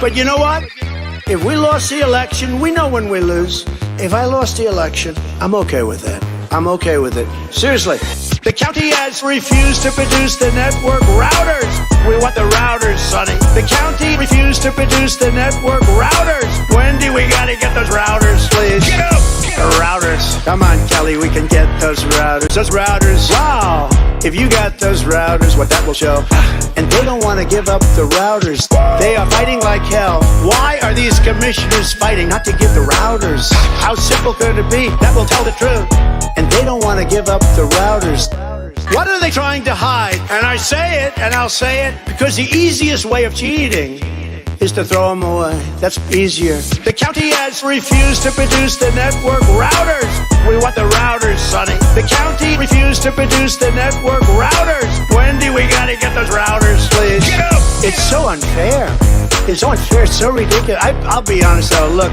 But you know what? If we lost the election, we know when we lose. If I lost the election, I'm okay with that. I'm okay with it. Seriously. The county has refused to produce the network routers. We want the routers, Sonny. The county refused to produce the network routers. Wendy, we gotta get those routers, please. Get up! The routers. Come on, Kelly, we can get those routers. Those routers. Wow! If you got those routers, what that will show. And they don't want to give up the routers. They are fighting like hell. Why are these commissioners fighting not to give the routers? How simple could it be? That will tell the truth. And they don't want to give up the routers. What are they trying to hide? And I say it, and I'll say it, because the easiest way of cheating is to throw them away. That's easier. The county has refused to produce the network routers. We want the routers, Sonny. The county refused to produce the network routers. Wendy, we gotta get those routers, please. Get up! It's so unfair. It's so unfair. It's so ridiculous. I'll be honest, though. Look,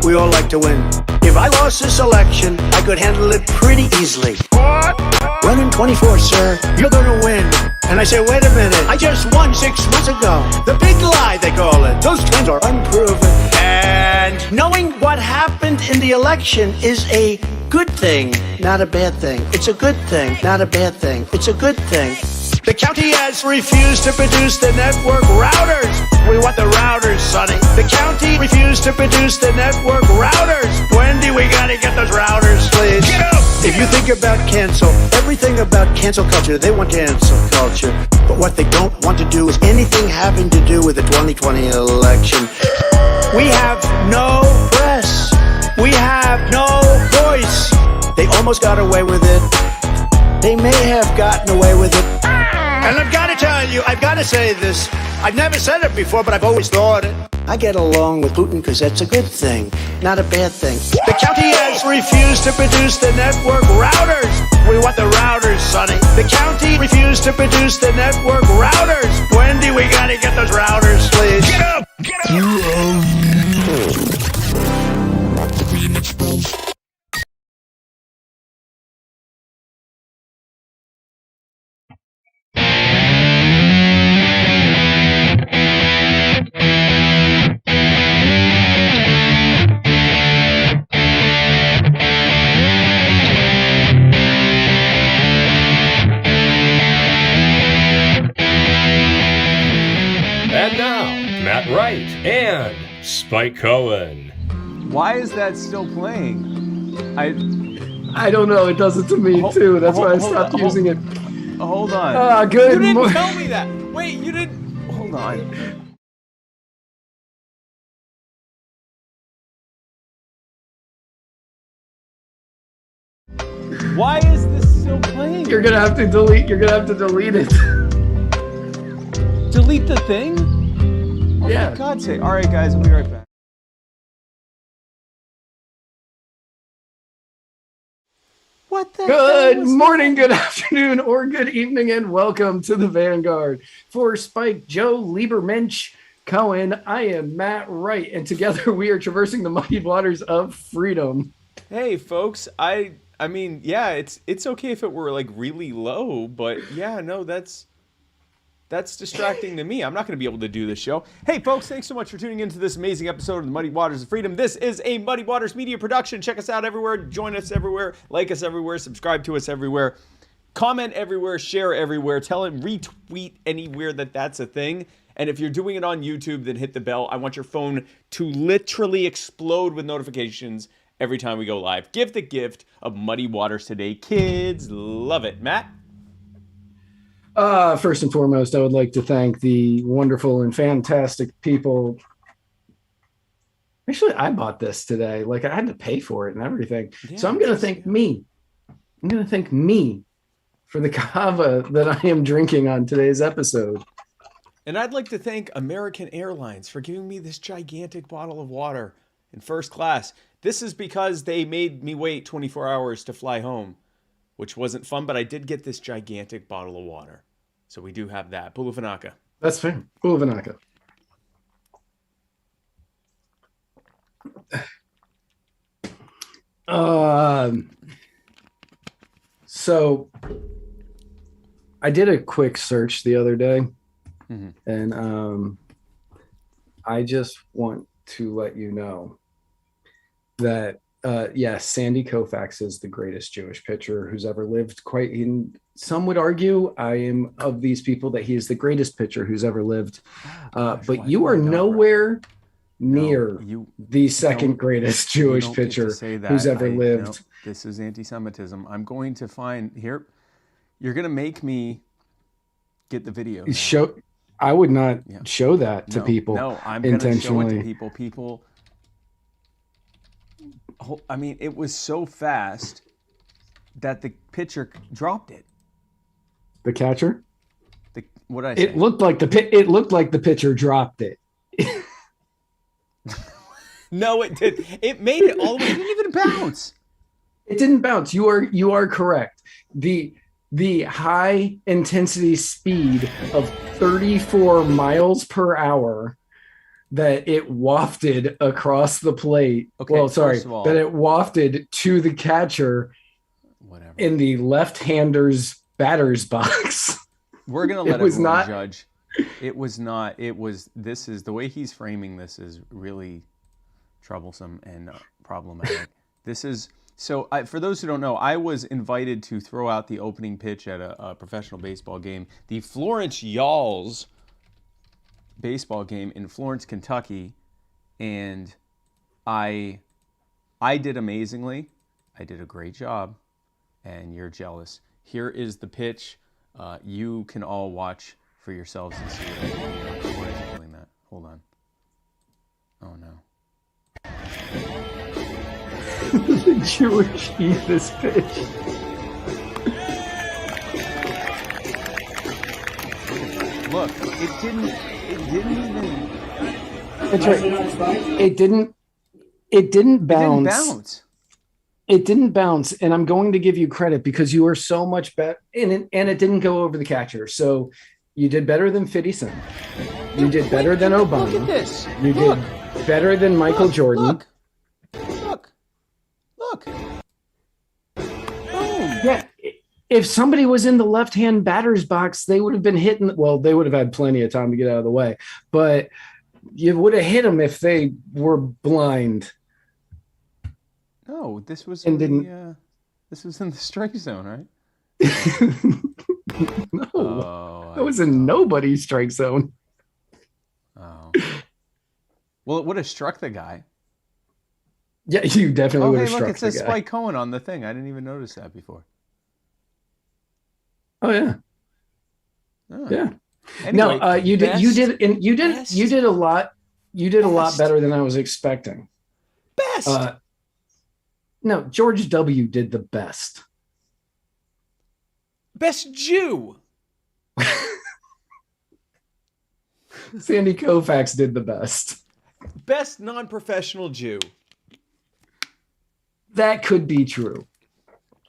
we all like to win. If I lost this election, I could handle it pretty easily. What? Running 24, sir. You're gonna win. And I say, wait a minute. I just won 6 months ago. The big lie, they call it. Those claims are unproven. And knowing what happened in the election is a good thing, not a bad thing. It's a good thing, not a bad thing. It's a good thing. The county has refused to produce the network routers. We want the routers, Sonny. The county refused to produce the network routers. Wendy, we gotta get those routers, please. Get up! If you think about cancel, everything about cancel culture, they want cancel culture. But what they don't want to do is anything having to do with the 2020 election. We have no press. We have no voice. They almost got away with it. They may have gotten away with it. And I've got to tell you, I've got to say this. I've never said it before, but I've always thought it. I get along with Putin because that's a good thing, not a bad thing. The county has refused to produce the network routers. We want the routers, Sonny. The county refused to produce the network routers. Wendy, we got to get those routers, please. Get up! Get up! Right, and Spike Cohen. Why is that still playing? I don't know. It does it to me too. That's why I stopped using it. Hold on. Good. You didn't tell me that. Wait, you didn't. Hold on. Why is this still playing? You're gonna have to delete. You're gonna have to delete it. Delete the thing? Yeah. For God's sake. All right, guys, I'll be right back. What the Good morning, good afternoon, or good evening, and welcome to the Vanguard. For Spike, Joe, Liebermensch, Cohen, I am Matt Wright, and together we are traversing the muddy waters of freedom. Hey, folks. I mean, yeah, it's okay if it were like really low, but yeah, no, that's distracting to me. I'm not going to be able to do this show. Hey, folks, thanks so much for tuning into this amazing episode of the Muddy Waters of Freedom. This is a Muddy Waters media production. Check us out everywhere. Join us everywhere. Like us everywhere. Subscribe to us everywhere. Comment everywhere. Share everywhere. Tell him, retweet anywhere that's a thing. And if you're doing it on YouTube, then hit the bell. I want your phone to literally explode with notifications every time we go live. Give the gift of Muddy Waters today. Kids love it. Matt? First and foremost, I would like to thank the wonderful and fantastic people. Actually, I bought this today. Like, I had to pay for it and everything. Yeah, so I'm going to thank me. I'm going to thank me for the kava that I am drinking on today's episode. And I'd like to thank American Airlines for giving me this gigantic bottle of water in first class. This is because they made me wait 24 hours to fly home, which wasn't fun, but I did get this gigantic bottle of water. So we do have that. Pulufanaka. That's fair. Pulufanaka. So I did a quick search the other day, and I just want to let you know that yes, Sandy Koufax is the greatest Jewish pitcher who's ever lived. Quite in some would argue, I am of these people that he is the greatest pitcher who's ever lived. Gosh, But why you do I are not nowhere near you the second don't- greatest you Jewish don't get to pitcher say that. who's ever No, lived. this is anti-Semitism. I'm going to find here. You're gonna make me get the video. Now. Show. I would not show that to people. No, I'm gonna show it intentionally. to people. People. I mean, it was so fast that the pitcher dropped it. The catcher. What did I say? It looked like the pitcher dropped it. No, it did. It made it all the way. It didn't even bounce. It didn't bounce. You are correct. The high intensity speed of 34 miles per hour that it wafted across the plate. Okay, well, sorry, first of all, that it wafted to the catcher in the left-hander's batter's box. We're gonna let was everyone not judge. It was not. It was. This is the way he's framing this is really troublesome and problematic. This is so. For those who don't know, I was invited to throw out the opening pitch at a professional baseball game, the Florence Yalls baseball game in Florence, Kentucky, and I did amazingly. I did a great job, and you're jealous. Here is the pitch. You can all watch for yourselves and see what I did. Why is it doing that? Hold on. Oh no. The Jewish eat this pitch. Look, it didn't even. That's right. It didn't bounce. It didn't bounce. It didn't bounce, and I'm going to give you credit because you are so much better, and it didn't go over the catcher. So you did better than 50 Cent. You did better than Obama. Look at this. You did better than Michael Jordan. Look. Boom. Yeah. If somebody was in the left-hand batter's box, they would have been hitting. Well, they would have had plenty of time to get out of the way, but you would have hit them if they were blind. No, this was this was in the strike zone, right? No, that was in nobody's strike zone. Oh. Well, it would have struck the guy. Yeah, you definitely would have struck the guy. Look, it says Spike Cohen on the thing. I didn't even notice that before. Oh yeah. Oh. Yeah. Anyway, no, you did a lot. You did a lot better than I was expecting. Best. No, George W. did the best. Best Jew. Sandy Koufax did the best. Best non-professional Jew. That could be true.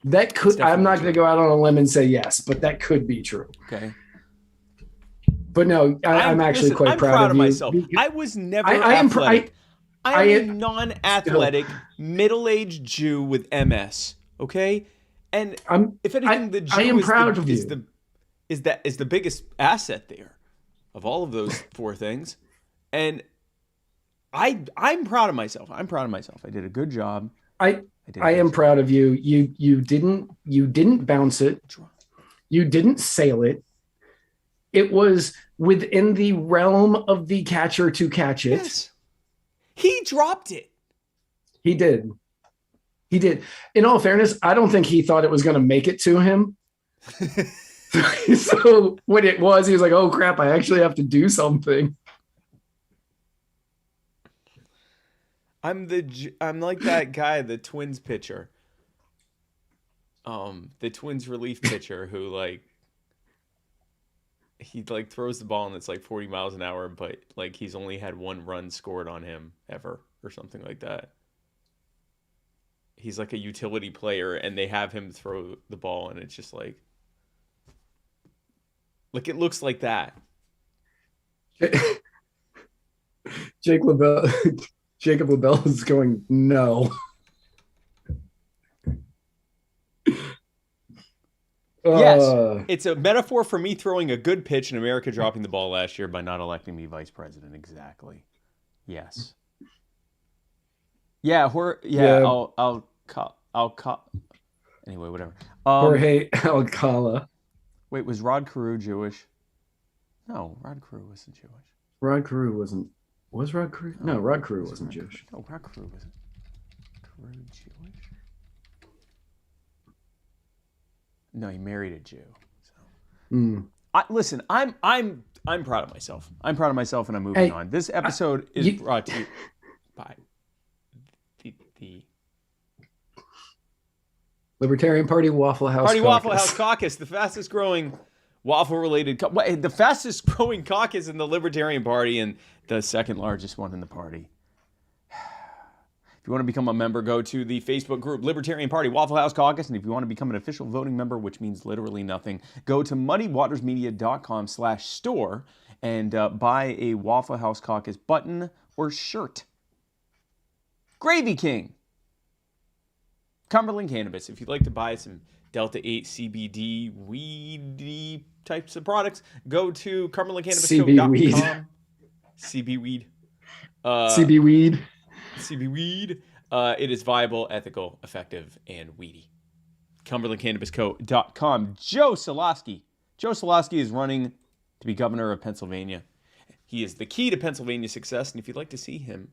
That could. I'm not going to go out on a limb and say yes, but that could be true. Okay. But no, I'm actually quite proud of you. Myself. I was never athletic. I am a non-athletic, middle-aged Jew with MS. Okay, and if anything, the Jew is the biggest asset there of all of those four things. And I'm proud of myself. I did a good job. I am proud of you. You didn't bounce it. You didn't sail it. It was within the realm of the catcher to catch it. Yes. He dropped it. He did. In all fairness, I don't think he thought it was going to make it to him. So when it was, he was like, "Oh crap! I actually have to do something." I'm like that guy, the Twins pitcher. The Twins relief pitcher who he throws the ball and it's 40 miles an hour, but he's only had one run scored on him ever or something like that. He's like a utility player and they have him throw the ball and it's just it looks like that. Jacob LaBelle is going, no. Yes, it's a metaphor for me throwing a good pitch and America dropping the ball last year by not electing me vice president. Exactly. Yes. Yeah, Yeah. I'll call. Anyway, whatever. Jorge Alcala. Wait, was Rod Carew Jewish? No, Rod Carew wasn't Jewish. Rod Carew wasn't. Was Rod Carew? No, Rod Carew wasn't Jewish. No, Rod Carew wasn't. Carew Jewish? No, he married a Jew. So. Listen, I'm proud of myself. I'm proud of myself, and I'm moving on. This episode is brought to you by the Libertarian Party Waffle House Party Caucus. Waffle House Caucus, the fastest growing waffle-related, the fastest growing caucus in the Libertarian Party and the second largest one in the party. If you want to become a member, go to the Facebook group Libertarian Party Waffle House Caucus, and if you want to become an official voting member, which means literally nothing, go to muddywatersmedia.com/store and buy a Waffle House Caucus button or shirt. Gravy King. Cumberland Cannabis. If you'd like to buy some Delta 8 CBD weedy types of products, go to cumberlandcannabisco.com. CB weed. CB weed. CB weed. It is viable, ethical, effective, and weedy. cumberlandcannabisco.com. Joe Solosky. Joe Solosky is running to be governor of Pennsylvania. He is the key to Pennsylvania's success, and if you'd like to see him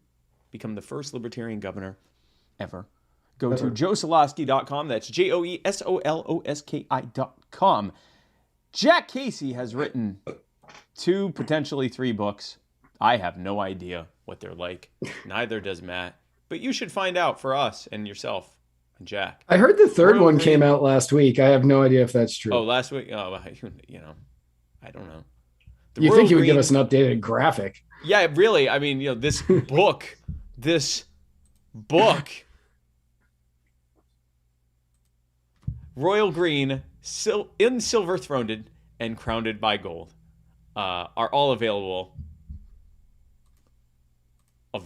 become the first libertarian governor ever, go to joesolosky.com. That's JoeSoloski.com. Jack Casey has written 2, potentially 3 books. I have no idea what they're like. Neither does Matt. But you should find out for us and yourself and Jack. I heard the third one came out last week. I have no idea if that's true. Oh, last week? Oh, I don't know. You think he would give us an updated graphic? Yeah, really. I mean, this book, Royal Green, in silver throned and crowned by gold, are all available at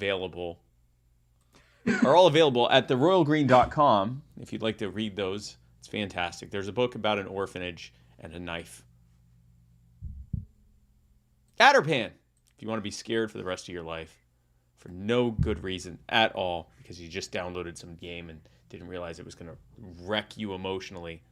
theroyalgreen.com. If you'd like to read those, it's fantastic. There's a book about an orphanage and a knife. Atterpan, if you want to be scared for the rest of your life for no good reason at all, because you just downloaded some game and didn't realize it was going to wreck you emotionally,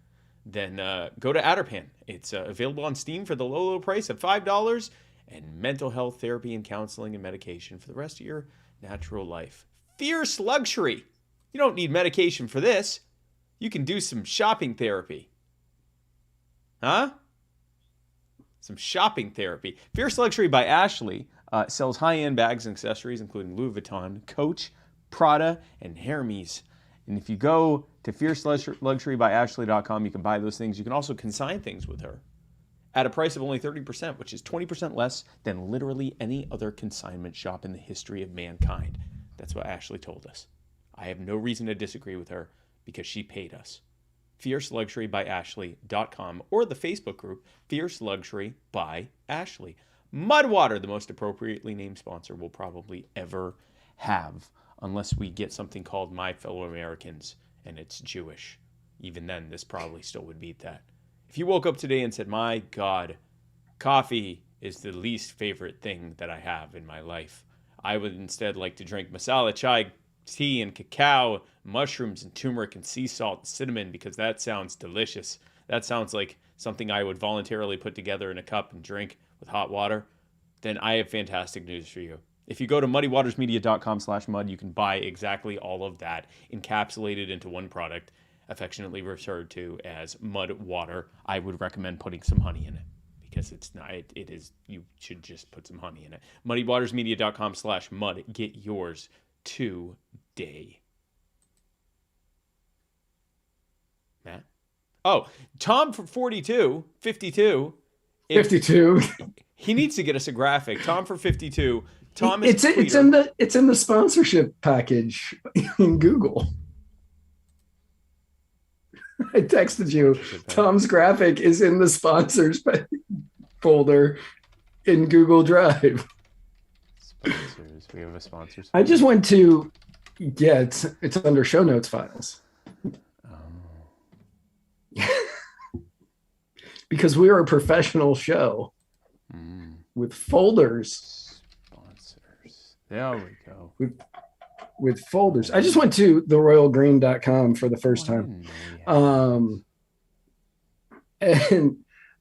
then go to Atterpan. It's available on Steam for the low price of $5, and mental health therapy and counseling and medication for the rest of your natural life. Fierce Luxury. You don't need medication for this. You can do some shopping therapy. Huh? Some shopping therapy. Fierce Luxury by Ashley sells high-end bags and accessories, including Louis Vuitton, Coach, Prada, and Hermes. And if you go to fierceluxurybyashley.com, you can buy those things. You can also consign things with her at a price of only 30%, which is 20% less than literally any other consignment shop in the history of mankind. That's what Ashley told us. I have no reason to disagree with her because she paid us. fierceluxurybyashley.com or the Facebook group Fierce Luxury by Ashley. Mudwater, the most appropriately named sponsor we'll probably ever have, unless we get something called My Fellow Americans and it's Jewish. Even then, this probably still would beat that. If you woke up today and said, my God, coffee is the least favorite thing that I have in my life, I would instead like to drink masala chai tea and cacao, mushrooms and turmeric and sea salt and cinnamon, because that sounds delicious. That sounds like something I would voluntarily put together in a cup and drink with hot water. Then I have fantastic news for you. If you go to muddywatersmedia.com/mud, you can buy exactly all of that encapsulated into one product, affectionately referred to as Mud Water. I would recommend putting some honey in it, because it's not, it is, you should just put some honey in it. muddywatersmedia.com/mud. Get yours today. Matt? Oh, Tom for 52. He needs to get us a graphic. Tom for 52. Tom is it's in the sponsorship package in Google. I texted you. Tom's graphic is in the sponsors folder in Google Drive. Sponsors. We have a sponsors. I just went to it's under show notes files. Because we are a professional show with folders. Sponsors. There we go. With folders. I just went to theroyalgreen.com for the first time. And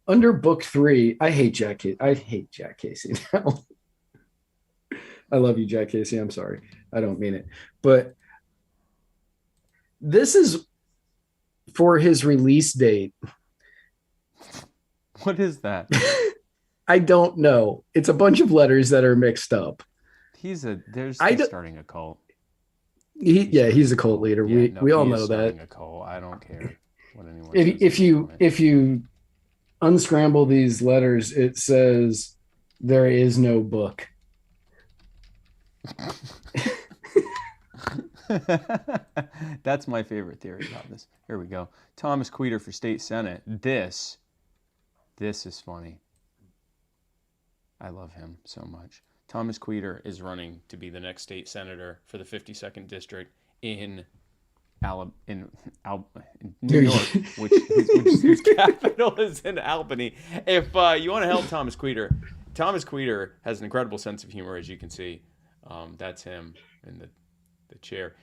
under book 3, I hate Jack Casey now. I love you, Jack Casey. I'm sorry. I don't mean it. But this is for his release date. What is that? I don't know. It's a bunch of letters that are mixed up. He's starting a cult. He's a cult leader. Yeah, we all know that. A cult. I don't care what anyone if you unscramble these letters, it says there is no book. That's my favorite theory about this. Here we go. Thomas Queter for state senate. This is funny. I love him so much. Thomas Queter is running to be the next state senator for the 52nd district in New York, whose capital is in Albany. If you want to help Thomas Queter has an incredible sense of humor, as you can see. That's him in the chair.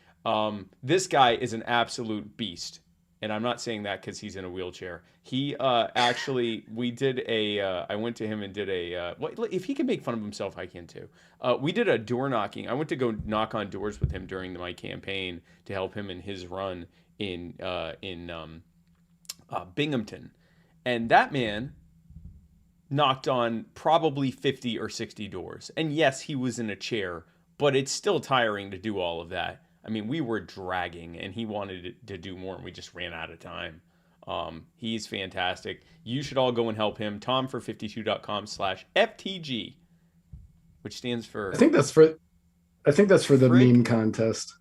This guy is an absolute beast. And I'm not saying that because he's in a wheelchair. He actually, I went to him and did if he can make fun of himself, I can too. We did a door knocking. I went to go knock on doors with him during my campaign to help him in his run in Binghamton. And that man knocked on probably 50 or 60 doors. And yes, he was in a chair, but it's still tiring to do all of that. I mean, we were dragging, and he wanted to do more, and we just ran out of time. He's fantastic. You should all go and help him. TomFor52.com/FTG, which stands for... I think that's for the meme contest.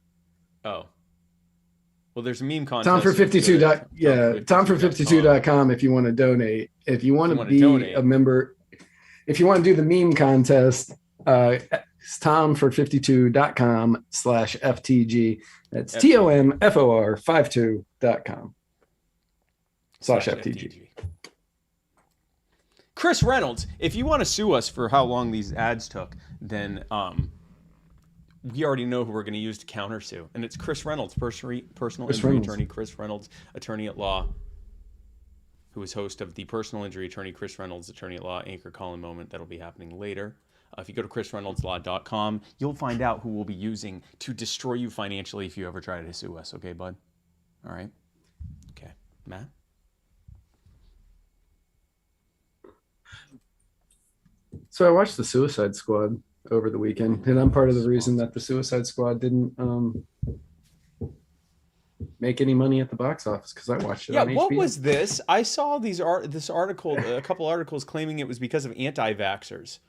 Oh. Well, there's a meme contest. TomFor52.com if you want to donate. If you want to be a member, if you want to do the meme contest, it's TomFor52.com/FTG. That's TOMFOR52.com/FTG. Chris Reynolds, if you want to sue us for how long these ads took, then we already know who we're going to use to countersue. And it's Chris Reynolds, personal injury attorney, Chris Reynolds, attorney at law, who is host of the Personal Injury Attorney Chris Reynolds Attorney at Law Anchor Call-in Moment. That'll be happening later. If you go to chrisreynoldslaw.com, you'll find out who we'll be using to destroy you financially if you ever try to sue us. Okay, bud? All right? Okay. Matt? So I watched The Suicide Squad over the weekend, and I'm part of the reason that The Suicide Squad didn't make any money at the box office, because I watched it on HBO. What was this? I saw this article, a couple articles claiming it was because of anti-vaxxers.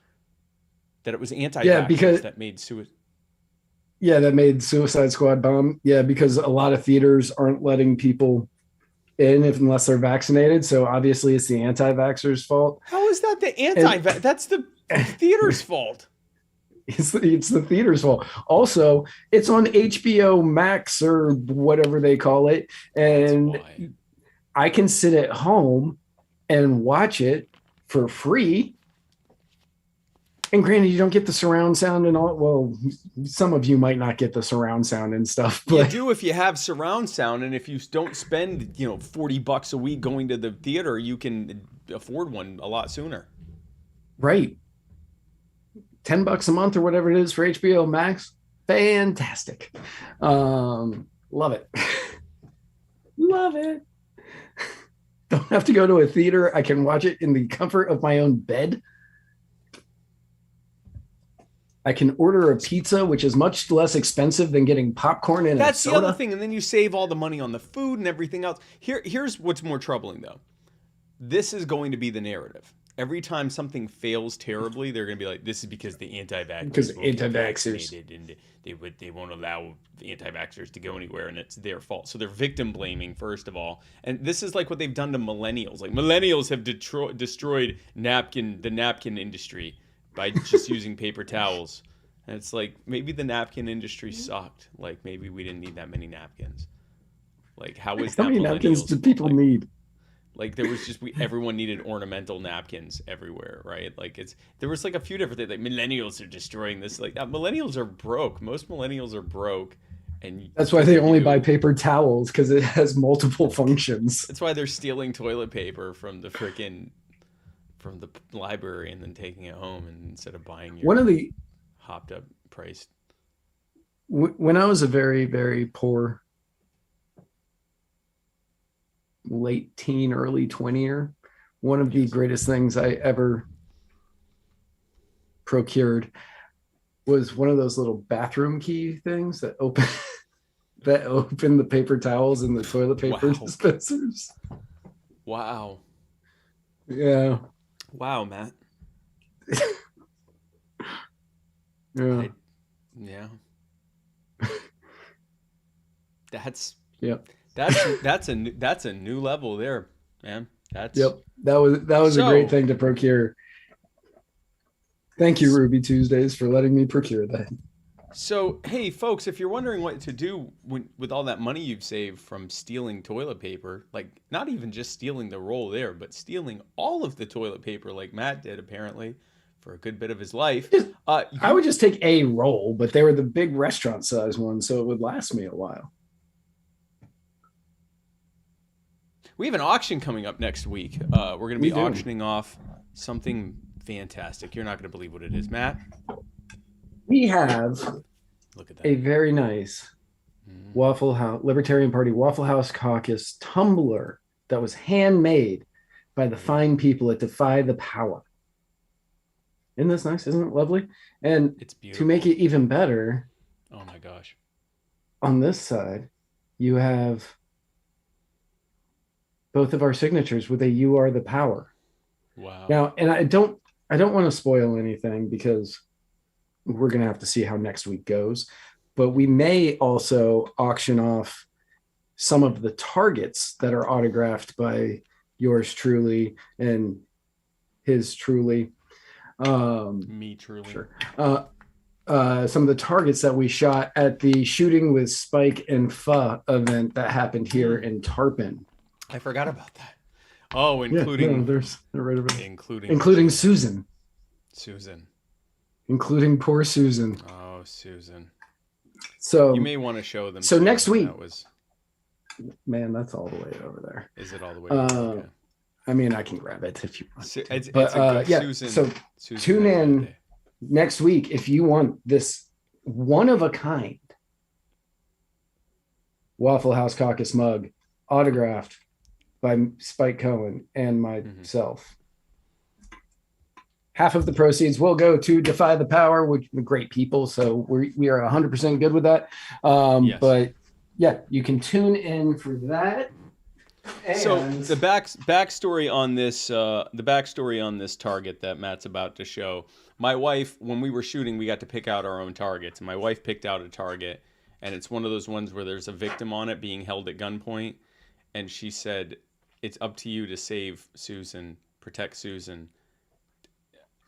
That it was anti-vaxxers that made suicide. Yeah, that made Suicide Squad bomb. Yeah, because a lot of theaters aren't letting people in unless they're vaccinated. So obviously it's the anti-vaxxers' fault. How is that the anti-vax? That's the theater's fault. It's the theater's fault. Also, it's on HBO Max or whatever they call it. And I can sit at home and watch it for free. And granted, you don't get the surround sound and all. Well, some of you might not get the surround sound and stuff. But you do if you have surround sound, and if you don't spend $40 a week going to the theater, you can afford one a lot sooner. Right. $10 a month or whatever it is for HBO Max. Fantastic. Love it. Love it. Don't have to go to a theater. I can watch it in the comfort of my own bed. I can order a pizza, which is much less expensive than getting popcorn and That's a soda. The other thing. And then you save all the money on the food and everything else. Here's what's more troubling, though. This is going to be the narrative. Every time something fails terribly, they're going to be like, this is because the anti-vaxxers. Because anti-vaxxers. And they won't allow the anti-vaxxers to go anywhere, and it's their fault. So they're victim blaming, first of all. And this is like what they've done to millennials. Like, millennials have destroyed the napkin industry by just using paper towels. And it's like, maybe the napkin industry sucked. Like, maybe we didn't need that many napkins. Like, how is that? How many napkins do people need? Like there was just everyone needed ornamental napkins everywhere, right? Like there was like a few different things. Like millennials are destroying this. Like millennials are broke. Most millennials are broke, and That's why they only buy paper towels, because it has multiple functions. That's why they're stealing toilet paper from the library and then taking it home, and instead of buying your hopped up price. When I was a very, very poor late teen, early 20-year, one of the greatest things I ever procured was one of those little bathroom key things that open the paper towels and the toilet paper dispensers. Wow. Yeah. Wow, Matt. Yeah. Yeah. That's a new level there, man. That was a great thing to procure. Thank you, Ruby Tuesdays, for letting me procure that. So, hey, folks, if you're wondering what to do with all that money you've saved from stealing toilet paper, like not even just stealing the roll there, but stealing all of the toilet paper like Matt did, apparently, for a good bit of his life. I would just take a roll, but they were the big restaurant size ones, so it would last me a while. We have an auction coming up next week. We're going to be auctioning off something fantastic. You're not going to believe what it is, Matt. We have Look at that. A very nice Waffle House Libertarian Party Waffle House Caucus tumbler that was handmade by the fine people at Defy the Power. Isn't this nice? Isn't it lovely? And it's beautiful. To make it even better, oh my gosh, on this side, you have both of our signatures with a "You Are the Power." Wow. Now, and I don't want to spoil anything because we're going to have to see how next week goes, but we may also auction off some of the targets that are autographed by yours truly and his truly. Me truly. Sure. Some of the targets that we shot at the Shooting with Spike and Pha event that happened here in Tarpon. I forgot about that. Oh, including including Susan. Including poor Susan. Oh, Susan. So you may want to show them. So next week, man, that's all the way over there. Is it all the way over there? I mean, I can grab it if you want. Susan, so Susan tune in next week if you want this one-of-a-kind Waffle House Caucus mug autographed by Spike Cohen and myself. Half of the proceeds will go to Defy the Power, which are great people. So we are 100% good with that. Yes. But yeah, you can tune in for that. And so the backstory on this target that Matt's about to show. My wife, when we were shooting, we got to pick out our own targets. And my wife picked out a target, and it's one of those ones where there's a victim on it being held at gunpoint. And she said, "It's up to you to save Susan, protect Susan."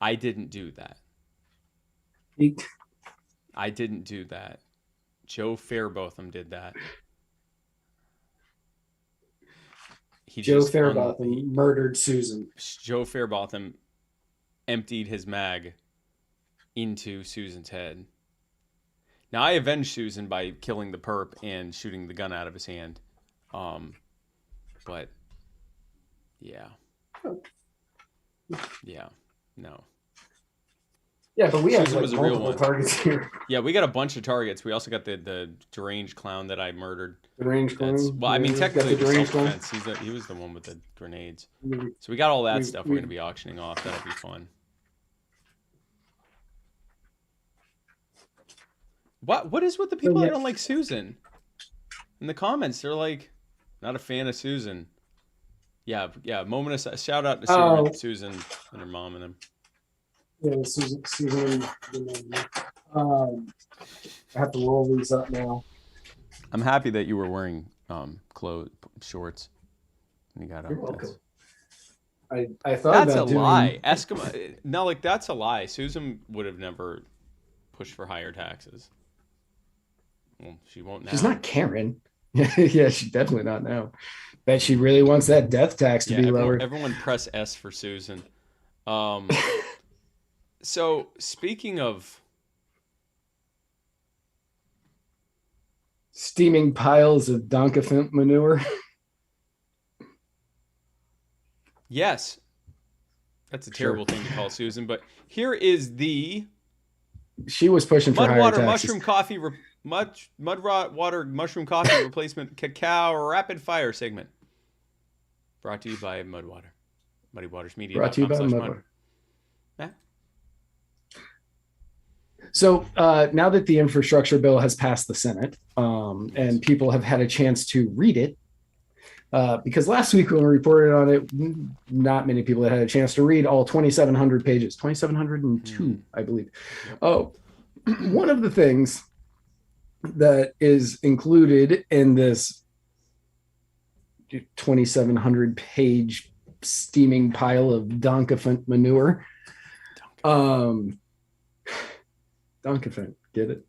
I didn't do that. I didn't do that. Joe Fairbotham did that. Joe Fairbotham murdered Susan. Joe Fairbotham emptied his mag into Susan's head. Now, I avenged Susan by killing the perp and shooting the gun out of his hand. But, yeah. Yeah, no. Yeah, but we Susan have was a real multiple one. targets here. Yeah, we got a bunch of targets. We also got the deranged clown that I murdered. The deranged clown? Well, I mean, technically, the it was self-defense. He was the one with the grenades. So we got all that stuff we're going to be auctioning off. That'll be fun. What is with the people that don't like Susan? In the comments, they're like, not a fan of Susan. Yeah. Moment of shout out to Susan and her mom and them. Yeah, Susan. I have to roll these up now. I'm happy that you were wearing shorts when you got up. You're welcome. I thought that's about a lie. Eskimo. No, like that's a lie. Susan would have never pushed for higher taxes. Well, she won't now. She's not Karen. Yeah, she's definitely not now. Bet she really wants that death tax to Yeah, be everyone, lower. everyone press S for Susan. Um, so speaking of, Steaming piles of Donkafint manure. yes, that's a Sure. terrible thing to call Susan, but here is the She was pushing for mud higher water taxes. mushroom coffee water mushroom coffee replacement cacao rapid fire segment. Brought to you by Mudwater. Brought to you by MuddyWatersMedia.com/mud. Mudwater. Matt? So now that the infrastructure bill has passed the Senate, and people have had a chance to read it, because last week when we reported on it, not many people had a chance to read all 2,700 pages, 2,702, I believe. Yep. Oh, one of the things that is included in this 2,700 page steaming pile of Donkafint manure. Donkafint, get it?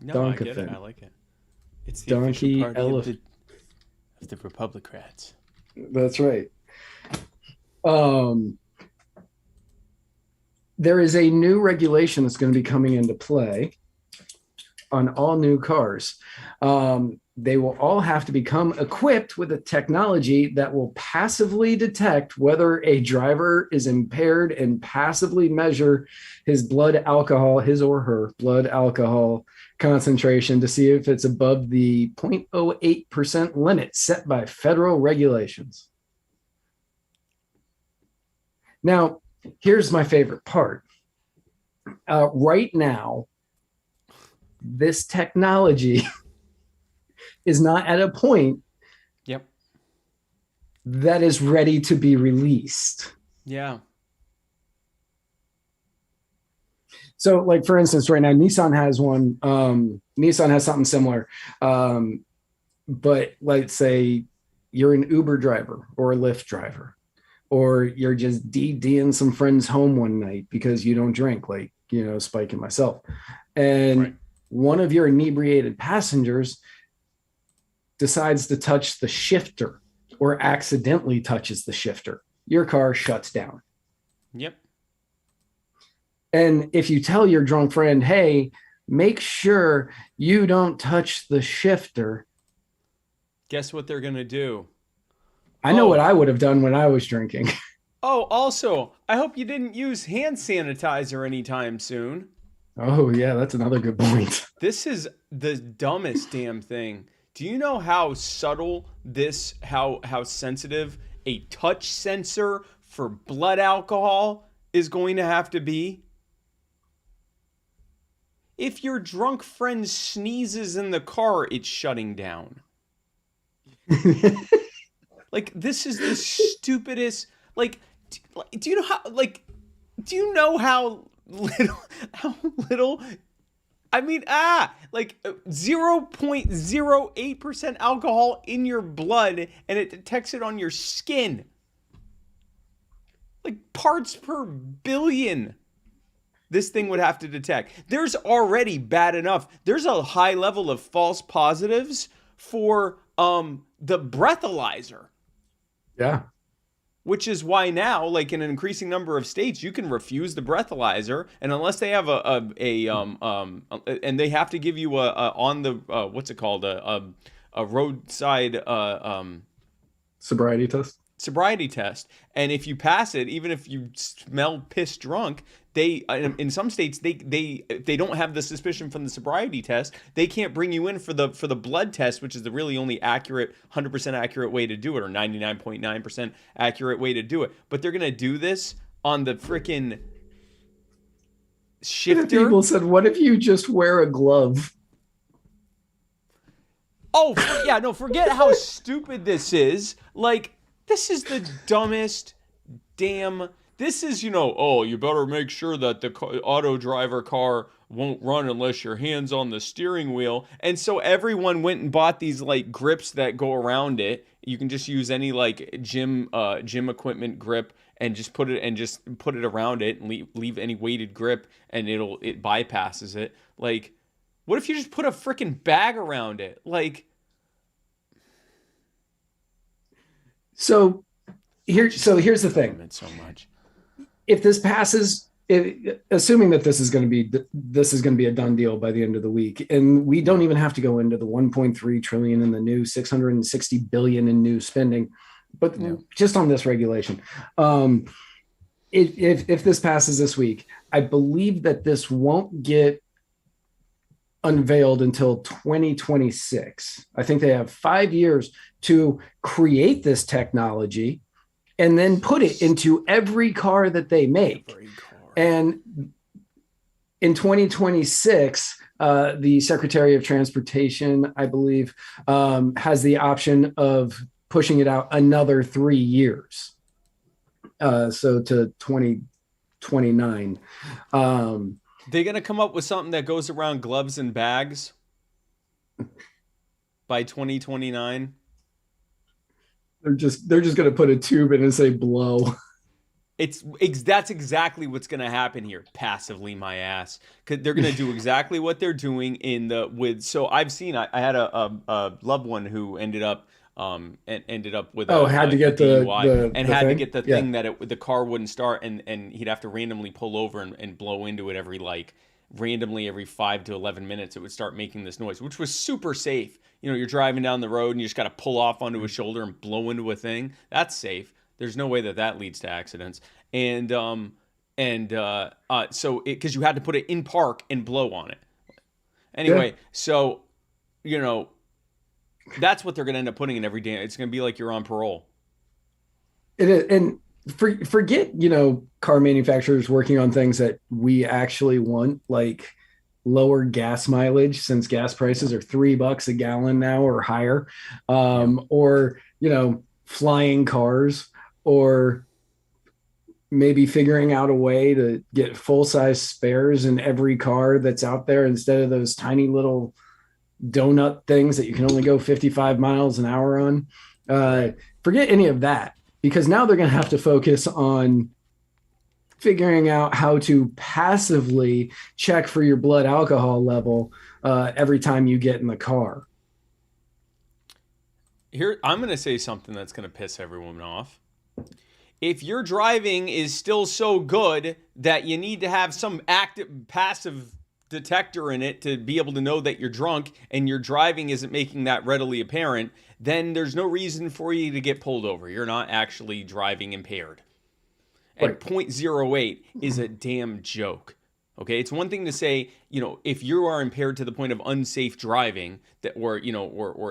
No, I get it. I like it. It's the Donkey official party of the Republicrats. That's right. There is a new regulation that's going to be coming into play on all new cars. They will all have to become equipped with a technology that will passively detect whether a driver is impaired and passively measure his or her blood alcohol concentration to see if it's above the 0.08% limit set by federal regulations. Now, here's my favorite part. Right now, this technology is not at a point Yep. that is ready to be released. Yeah. So, like, for instance, right now, Nissan has one. Nissan has something similar. But let's say you're an Uber driver or a Lyft driver, or you're just DDing some friends home one night because you don't drink, like, Spike and myself. And Right. one of your inebriated passengers decides to touch the shifter or accidentally touches the shifter. Your car shuts down. Yep. And if you tell your drunk friend, hey, make sure you don't touch the shifter. Guess what they're gonna do? I know what I would have done when I was drinking. Oh, also, I hope you didn't use hand sanitizer anytime soon. Oh, yeah, that's another good point. This is the dumbest damn thing. Do you know how subtle how sensitive a touch sensor for blood alcohol is going to have to be? If your drunk friend sneezes in the car, it's shutting down. Like, this is the stupidest. Like, do you know how little? I mean, like 0.08% alcohol in your blood, and it detects it on your skin. Like parts per billion. This thing would have to detect. There's already bad enough. There's a high level of false positives for the breathalyzer. Yeah. Which is why now, like in an increasing number of states, you can refuse the breathalyzer, and unless they have and they have to give you a roadside Sobriety test. And if you pass it, even if you smell piss drunk, they in some states they don't have the suspicion from the sobriety test. They can't bring you in for the blood test, which is the really only accurate 100% accurate way to do it, or 99.9% accurate way to do it. But they're gonna do this on the freaking shifter. People said, "What if you just wear a glove?" Oh yeah, no, forget how stupid this is. Like, this is the dumbest damn. This is, oh, you better make sure that the auto driver car won't run unless your hand's on the steering wheel. And so everyone went and bought these like grips that go around it. You can just use any like gym equipment grip and just put it around it and leave any weighted grip, and it bypasses it. Like, what if you just put a freaking bag around it? Like, So here's the thing. So much. If this passes, assuming that this is going to be a done deal by the end of the week, and we don't even have to go into the 1.3 trillion in the new 660 billion in new spending, but just on this regulation, if this passes this week, I believe that this won't get unveiled until 2026. I think they have 5 years to create this technology and then put it into every car that they make. And in 2026, the Secretary of Transportation, I believe, has the option of pushing it out another 3 years. So to 2029. They're going to come up with something that goes around gloves and bags by 2029. They're just going to put a tube in and say blow. That's exactly what's going to happen here. Passively, my ass. Cause they're going to do exactly what they're doing So I've seen. I had a loved one who ended up with had to get DUI and had thing? to get the thing that the car wouldn't start, and he'd have to randomly pull over and blow into it every 5 to 11 minutes. It would start making this noise, which was super safe. You're driving down the road and you just got to pull off onto a shoulder and blow into a thing. That's safe. There's no way that leads to accidents. So because you had to put it in park and blow on it. Anyway, so that's what they're going to end up putting in every day. It's going to be like you're on parole. It is, and forget car manufacturers working on things that we actually want, like lower gas mileage, since gas prices are $3 a gallon now or higher, or flying cars, or maybe figuring out a way to get full-size spares in every car that's out there instead of those tiny little donut things that you can only go 55 miles an hour on. Forget any of that, because now they're going to have to focus on figuring out how to passively check for your blood alcohol level every time you get in the car. Here, I'm going to say something that's going to piss everyone off. If your driving is still so good that you need to have some passive detector in it to be able to know that you're drunk, and your driving isn't making that readily apparent, then there's no reason for you to get pulled over. You're not actually driving impaired. And 0.08 is a damn joke. Okay, it's one thing to say, if you are impaired to the point of unsafe driving, or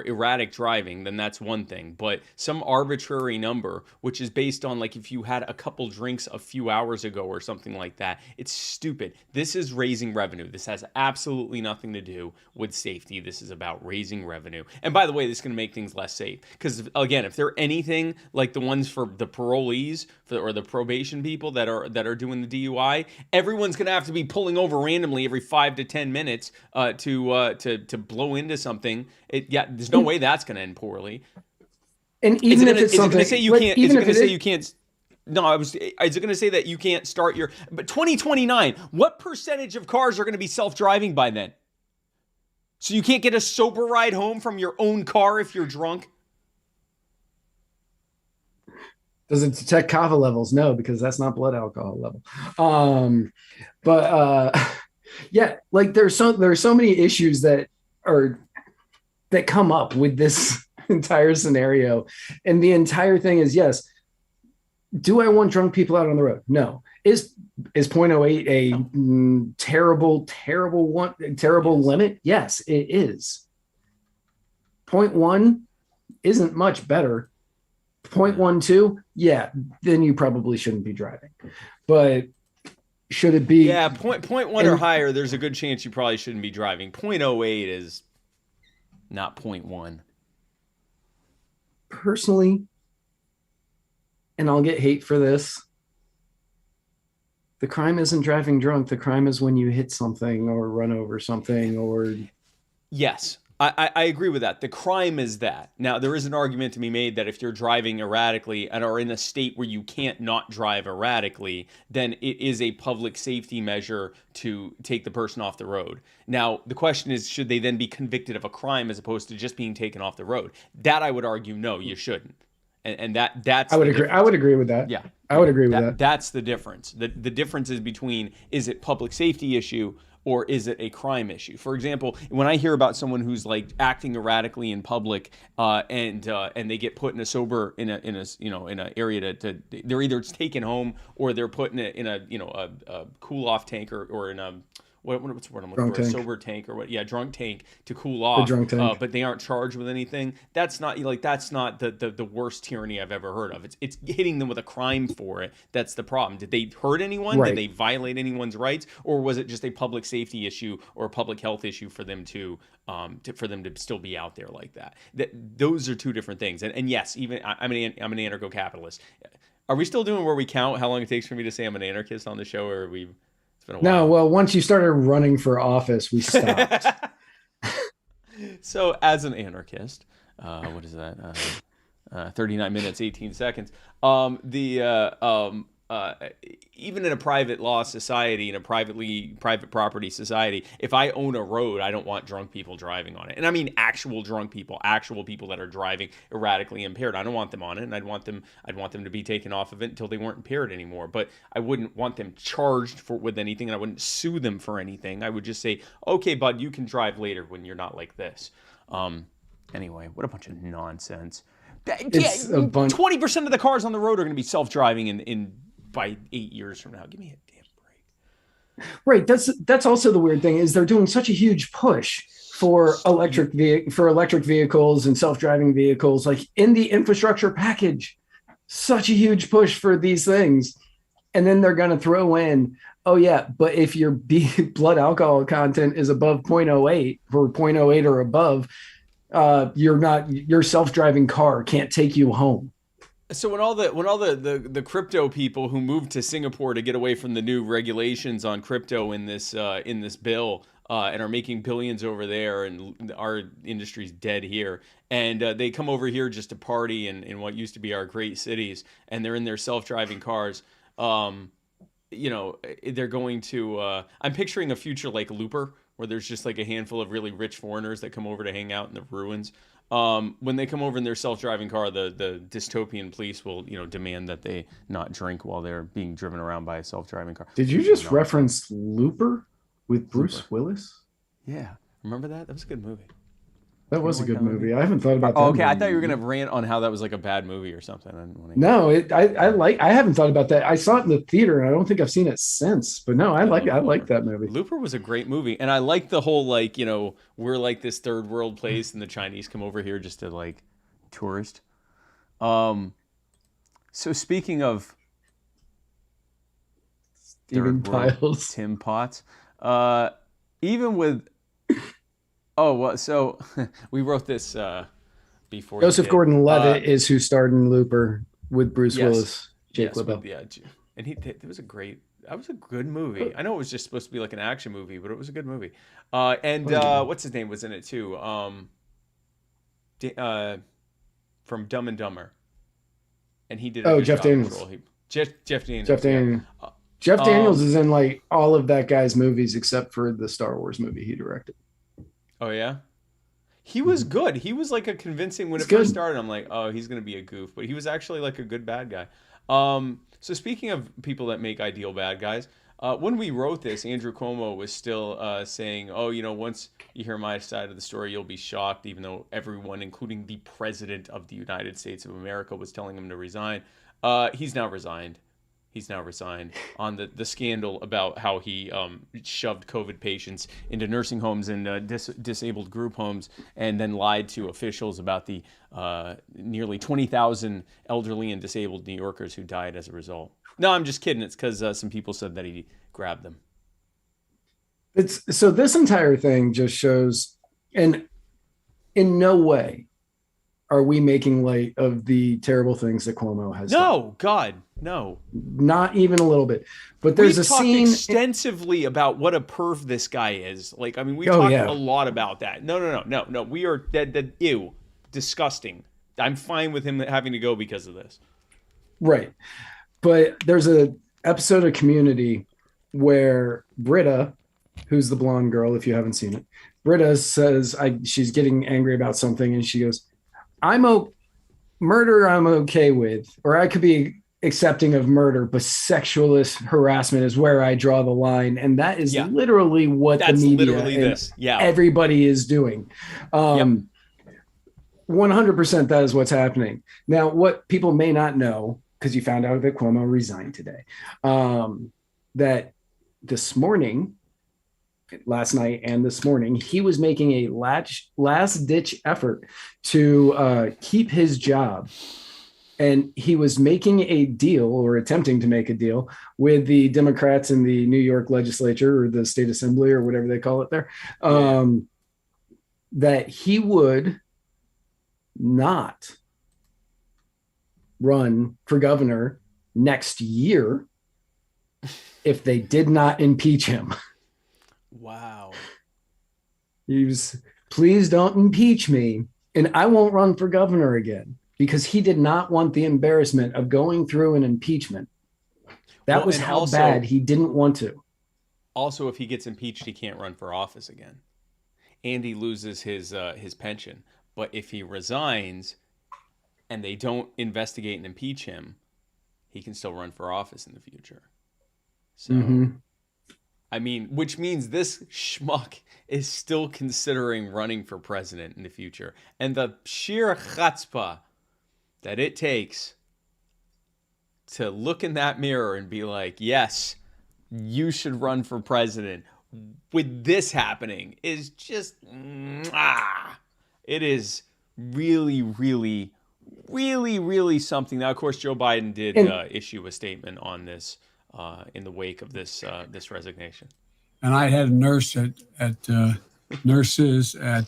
erratic driving, then that's one thing. But some arbitrary number, which is based on if you had a couple drinks a few hours ago or something like that, it's stupid. This is raising revenue. This has absolutely nothing to do with safety. This is about raising revenue. And by the way, this is going to make things less safe. Because again, if they're anything like the ones for the parolees or the probation people that are doing the DUI, everyone's going to have to be pulling over randomly every 5 to 10 minutes to blow into something. There's no way that's going to end poorly. And even if it's something, is it going to say you can't? No, is it going to say that you can't start your? But 2029, what percentage of cars are going to be self-driving by then? So you can't get a sober ride home from your own car if you're drunk? Does it detect kava levels? No, because that's not blood alcohol level. There's so many issues that come up with this entire scenario. And the entire thing is, yes, do I want drunk people out on the road? No. Is 0.08 a terrible limit? Yes, it is. 0.1 isn't much better. 0.12, then you probably shouldn't be driving. But should it be? Yeah, 0.1 or higher, there's a good chance you probably shouldn't be driving. 0.08 is not 0.1. Personally, and I'll get hate for this, the crime isn't driving drunk. The crime is when you hit something or run over something or... Yes, I agree with that. The crime is that. Now, there is an argument to be made that if you're driving erratically and are in a state where you can't not drive erratically, then it is a public safety measure to take the person off the road. Now, the question is, should they then be convicted of a crime as opposed to just being taken off the road? That I would argue, no, you shouldn't. and that's I would the agree. difference. I would agree with that. Yeah, I would agree with that. That's the difference. The difference is between, is it public safety issue or is it a crime issue? For example, when I hear about someone who's like acting erratically in public, and they get put in a sober in a in a area to they're either taken home or they're put in a cool off tank or in a what's the word I'm looking for? A sober tank or what? Yeah, drunk tank to cool off. Drunk tank. But they aren't charged with anything. That's not the worst tyranny I've ever heard of. It's hitting them with a crime for it. That's the problem. Did they hurt anyone? Right. Did they violate anyone's rights? Or was it just a public safety issue or a public health issue for them to still be out there like that? Those are two different things. And yes, even I'm an anarcho-capitalist. Are we still doing where we count how long it takes for me to say I'm an anarchist on the show, or are we? No, well, once you started running for office, we stopped. So, as an anarchist, what is that? 39 minutes, 18 seconds. Even in a private law society, in a private property society, if I own a road, I don't want drunk people driving on it. And I mean actual drunk people, actual people that are driving erratically impaired. I don't want them on it, and I'd want them to be taken off of it until they weren't impaired anymore. But I wouldn't want them charged with anything, and I wouldn't sue them for anything. I would just say, okay, bud, you can drive later when you're not like this. Anyway, what a bunch of nonsense. It's a bunch. 20% of the cars on the road are going to be self-driving in by 8 years from now. Give me a damn break. Right. That's also the weird thing is they're doing such a huge push for electric vehicles and self-driving vehicles, like in the infrastructure package. Such a huge push for these things, and then they're going to throw in, oh yeah, but if your blood alcohol content is above 0.08 or 0.08 or above, your self-driving car can't take you home. So when all the crypto people who moved to Singapore to get away from the new regulations on crypto in this bill and are making billions over there, and our industry's dead here, and they come over here just to party in what used to be our great cities, and they're in their self-driving cars, they're going to I'm picturing a future like Looper, where there's just like a handful of really rich foreigners that come over to hang out in the ruins. When they come over in their self-driving car, the dystopian police will, demand that they not drink while they're being driven around by a self-driving car. Did you just reference Looper with Bruce Willis? Yeah. Remember that? That was a good movie. That was a good movie. I haven't thought about that. Oh, okay. movie. I thought you were going to rant on how that was like a bad movie or something. No, I haven't thought about that. I saw it in the theater, and I don't think I've seen it since. But no, I like that movie. Looper was a great movie, and I like the whole we're like this third world place, and the Chinese come over here just to like tourist. So speaking of Steven Piles, Tim Potts, even with. Oh, well, so we wrote this before. Joseph Gordon-Levitt is who starred in Looper with Bruce Willis, Jake LaBelle. And that was a good movie. I know it was just supposed to be like an action movie, but it was a good movie. What's his name was in it too? From Dumb and Dumber, and he did. Jeff Daniels. Jeff Daniels. Jeff Daniels. Yeah. Jeff Daniels is in like all of that guy's movies except for the Star Wars movie he directed. Oh yeah, he was good. He was like a convincing when first started. I'm like, oh, he's gonna be a goof, but he was actually like a good bad guy. So speaking of people that make ideal bad guys, when we wrote this, Andrew Cuomo was still saying, oh, once you hear my side of the story, you'll be shocked, even though everyone, including the president of the United States of America, was telling him to resign. He's now resigned. He's now resigned on the scandal about how he shoved COVID patients into nursing homes and disabled group homes, and then lied to officials about the nearly 20,000 elderly and disabled New Yorkers who died as a result. No, I'm just kidding. It's because some people said that he grabbed them. So this entire thing just shows, and in no way are we making light of the terrible things that Cuomo has done. No, God, no. Not even a little bit. But there's We've a scene talked extensively about what a perv this guy is. We've talked a lot about that. No. We are dead. Ew, disgusting. I'm fine with him having to go because of this. Right. But there's a episode of Community where Britta, who's the blonde girl, if you haven't seen it, Britta says she's getting angry about something, and she goes, murder I'm okay with, or I could be accepting of murder, but sexualist harassment is where I draw the line. And that is literally what the media and everybody is doing. 100% that is what's happening. Now, what people may not know, because you found out that Cuomo resigned today, that this morning, last night and this morning, he was making a last-ditch effort to keep his job. And he was making a deal, or attempting to make a deal, with the Democrats in the New York legislature, or the state assembly, or whatever they call it there, that he would not run for governor next year if they did not impeach him. Wow. He was, please don't impeach me, and I won't run for governor again, because he did not want the embarrassment of going through an impeachment. That was how bad he didn't want to. Also, if he gets impeached, he can't run for office again, and he loses his pension. But if he resigns and they don't investigate and impeach him, he can still run for office in the future. So, I mean, which means this schmuck is still considering running for president in the future. And the sheer chutzpah that it takes to look in that mirror and be like, yes, you should run for president with this happening is just, it is really, really, really, really something. Now, of course, Joe Biden did issue a statement on this in the wake of this resignation. And I had a nurse at nurses at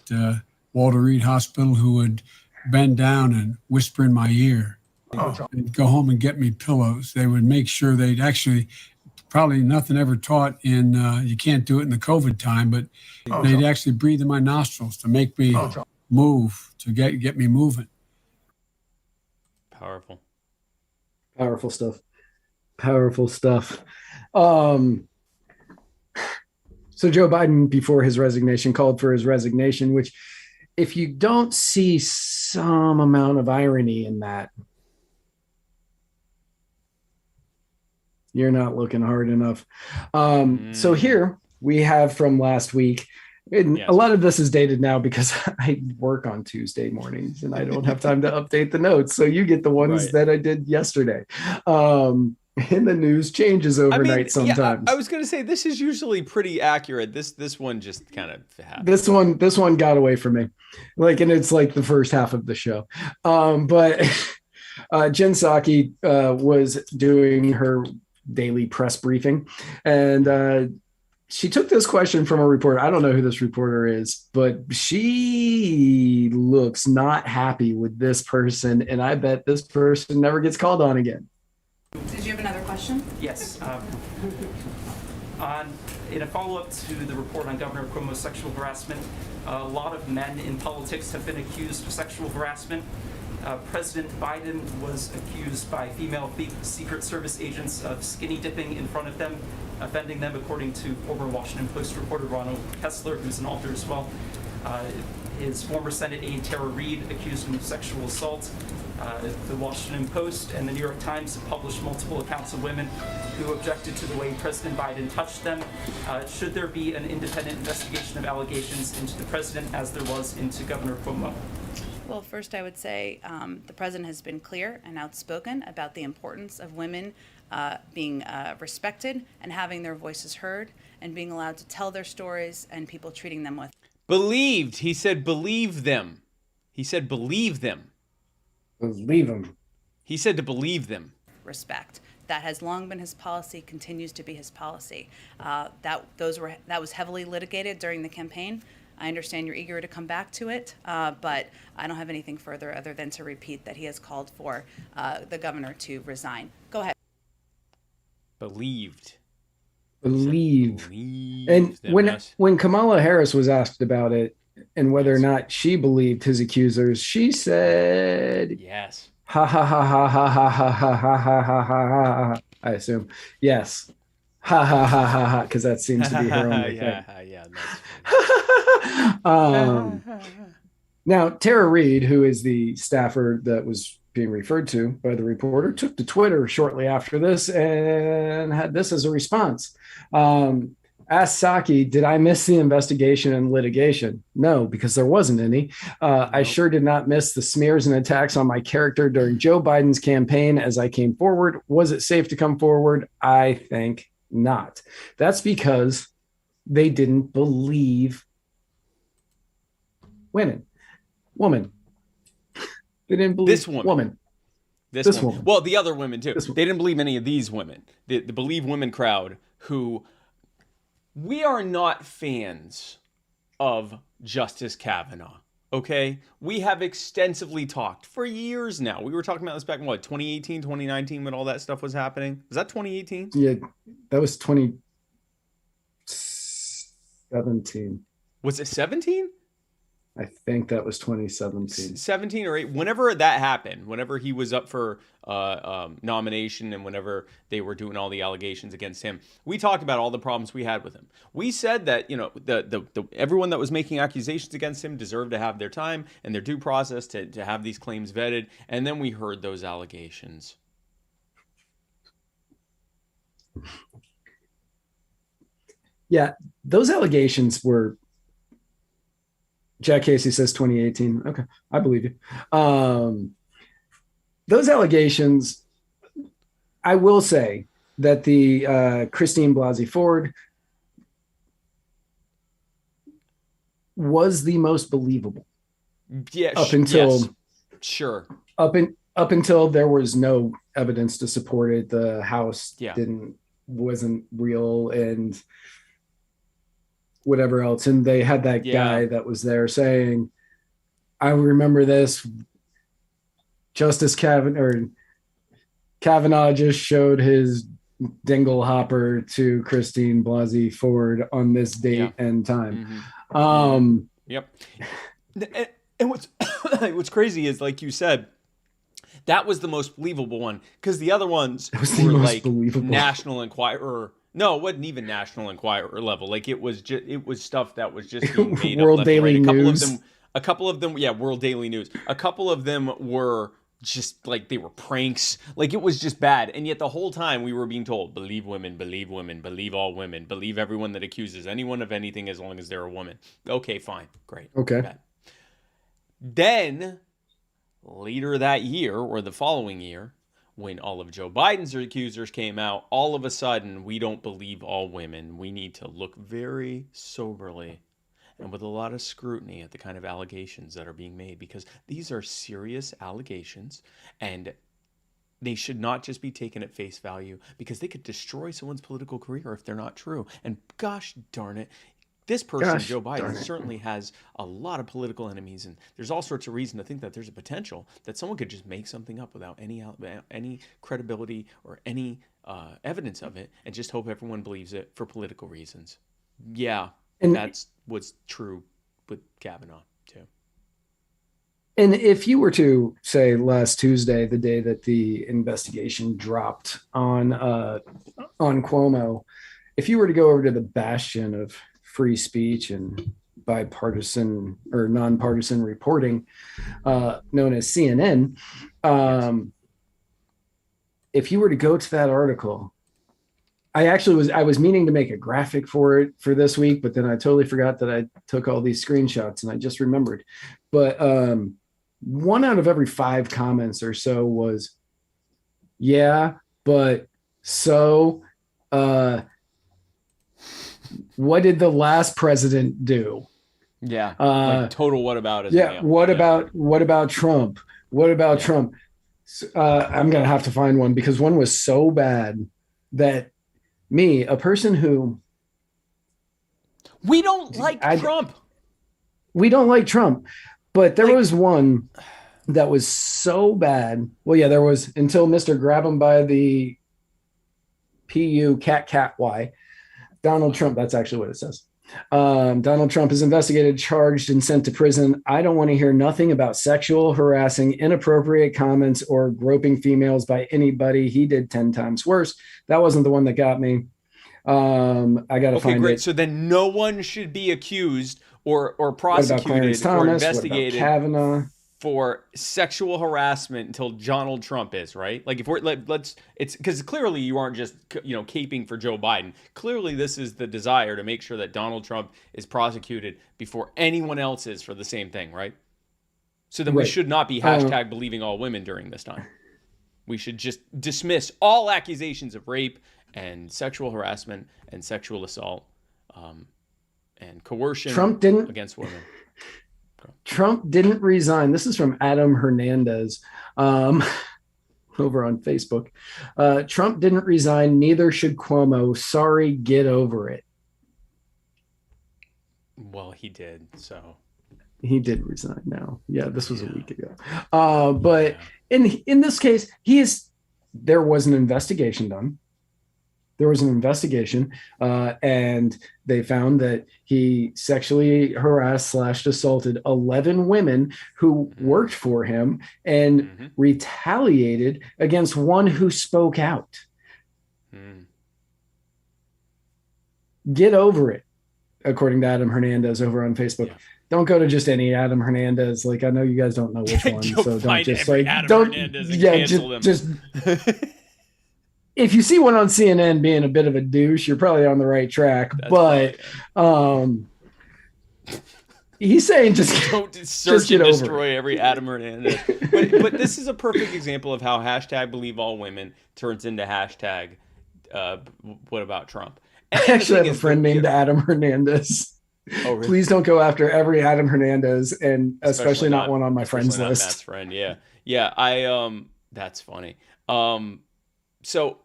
Walter Reed Hospital who would bend down and whisper in my ear and go home and get me pillows. They would make sure they'd actually, probably nothing ever taught in, you can't do it in the COVID time, but they'd actually breathe in my nostrils to make me move, to get me moving. Powerful. Powerful stuff. Powerful stuff. So Joe Biden, before his resignation, called for his resignation, which, if you don't see some amount of irony in that, you're not looking hard enough. So here we have from last week, and a lot of this is dated now because I work on Tuesday mornings and I don't have time to update the notes. So you get the ones that I did yesterday. And the news changes overnight sometimes. I was going to say, this is usually pretty accurate. This one just kind of happened. This one got away from me. And it's like the first half of the show. But Jen Psaki was doing her daily press briefing, and she took this question from a reporter. I don't know who this reporter is, but she looks not happy with this person, and I bet this person never gets called on again. Did you have another question? Yes. In a follow-up to the report on Governor Cuomo's sexual harassment, a lot of men in politics have been accused of sexual harassment. President Biden was accused by female Secret Service agents of skinny dipping in front of them, offending them, according to former Washington Post reporter Ronald Kessler, who's an author as well. His former Senate aide Tara Reid accused him of sexual assault. The Washington Post and the New York Times have published multiple accounts of women who objected to the way President Biden touched them. Should there be an independent investigation of allegations into the president, as there was into Governor Cuomo? Well, first I would say the president has been clear and outspoken about the importance of women being respected and having their voices heard and being allowed to tell their stories and people treating them with. Believed. He said believe them. He said believe them. Believe them. He said to believe them. Respect. That has long been his policy, continues to be his policy. That was heavily litigated during the campaign. I understand you're eager to come back to it, but I don't have anything further other than to repeat that he has called for the governor to resign. Go ahead. Believed. Believe. And when Kamala Harris was asked about it and whether or not she believed his accusers, she said, yes. Ha ha ha ha ha ha ha ha ha ha ha ha. I assume. Yes. Ha ha ha ha ha, because that seems to be her only thing. Now, Tara Reid, who is the staffer that was being referred to by the reporter, took to Twitter shortly after this and had this as a response. Asked Psaki, did I miss the investigation and litigation? No, because there wasn't any. I sure did not miss the smears and attacks on my character during Joe Biden's campaign as I came forward. Was it safe to come forward? I think not. That's because they didn't believe women. They didn't believe This woman. This woman. Well, the other women too. They didn't believe any of these women. The Believe Women crowd, who we are not fans of Justice Kavanaugh. Okay? We have extensively talked for years now. We were talking about this back in 2018, 2019 when all that stuff was happening. Was that 2018? Yeah, that was 2017. Was it 17? I think that was 2017. 17 or 8, whenever that happened, whenever he was up for nomination and whenever they were doing all the allegations against him, we talked about all the problems we had with him. We said that, the everyone that was making accusations against him deserved to have their time and their due process to have these claims vetted. And then we heard those allegations. Yeah, those allegations were... Jack Casey says 2018. Okay, I believe you. Those allegations, I will say that the Christine Blasey Ford was the most believable. Yeah, up until yes, sure. Up until there was no evidence to support it. The house wasn't real and whatever else. And they had that guy that was there saying, I remember this, Justice Kavanaugh just showed his dingle hopper to Christine Blasey Ford on this date and time. Mm-hmm. Yep. And what's crazy is, like you said, that was the most believable one, because the other ones were like National Enquirer. No, it wasn't even National Enquirer level. Like it was stuff that was just being made World up. Daily News. A couple of them, World Daily News. A couple of them were just like, they were pranks. Like it was just bad. And yet the whole time we were being told, believe women, believe all women, believe everyone that accuses anyone of anything as long as they're a woman. Okay, fine. Great. Okay. Bad. Then later that year or the following year, when all of Joe Biden's accusers came out, all of a sudden, we don't believe all women. We need to look very soberly and with a lot of scrutiny at the kind of allegations that are being made, because these are serious allegations and they should not just be taken at face value, because they could destroy someone's political career if they're not true. And gosh darn it, this person, Joe Biden, certainly has a lot of political enemies, and there's all sorts of reason to think that there's a potential that someone could just make something up without any credibility or any evidence of it, and just hope everyone believes it for political reasons. Yeah, and that's what's true with Kavanaugh too. And if you were to say last Tuesday, the day that the investigation dropped on Cuomo, if you were to go over to the bastion of free speech and bipartisan or nonpartisan reporting, known as CNN, if you were to go to that article, I was meaning to make a graphic for it for this week, but then I totally forgot that I took all these screenshots and I just remembered. But 1 out of every 5 comments or so was, yeah, but so what did the last president do? Yeah, like total whataboutism. Yeah, what about Trump? What about Trump? I'm gonna have to find one, because one was so bad that me, a person who we don't like Trump. We don't like Trump, but there was one that was so bad. Well, yeah, there was, until Mr. Grab him by the PU cat Y. Donald Trump, that's actually what it says. Donald Trump is investigated, charged, and sent to prison. I don't want to hear nothing about sexual, harassing, inappropriate comments, or groping females by anybody. He did 10 times worse. That wasn't the one that got me. I got to find it. Okay, great. So then no one should be accused or prosecuted or investigated. What about Kavanaugh? for sexual harassment until Donald Trump is, right? Like if we're it's because clearly you aren't just caping for Joe Biden. Clearly this is the desire to make sure that Donald Trump is prosecuted before anyone else is for the same thing, right? So then we should not be hashtag believing all women during this time. We should just dismiss all accusations of rape and sexual harassment and sexual assault and coercion against women. Trump didn't resign. This is from Adam Hernandez over on Facebook. Trump didn't resign. Neither should Cuomo. Sorry, get over it. Well, he did. So he did resign now. Yeah, this was a week ago. But in this case, there was an investigation done. There was an investigation, and they found that he sexually harassed / assaulted 11 women who worked for him and retaliated against one who spoke out. Get over it, according to Adam Hernandez over on Facebook. Yeah. Don't go to just any Adam Hernandez. Like, I know you guys don't know which one, so don't just Hernandez and cancel them. Just if you see one on CNN being a bit of a douche, you're probably on the right track. He's saying just don't search and destroy every Adam Hernandez. But this is a perfect example of how hashtag believe all women turns into hashtag what about Trump? And I actually have a friend named Adam Hernandez. Oh, really? Please don't go after every Adam Hernandez, and especially not one on my friends list. Matt's friend, yeah. That's funny. So,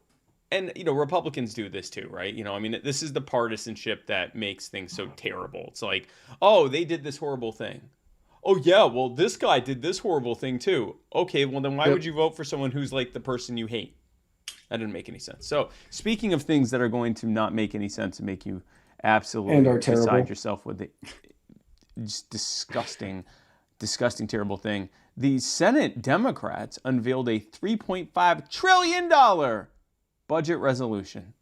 and Republicans do this too, right? This is the partisanship that makes things so terrible. It's like, oh, they did this horrible thing. Oh yeah, well this guy did this horrible thing too. Okay, well then why would you vote for someone who's like the person you hate? That didn't make any sense. So, speaking of things that are going to not make any sense and make you absolutely beside yourself with the just disgusting, terrible thing. The Senate Democrats unveiled a $3.5 trillion budget resolution.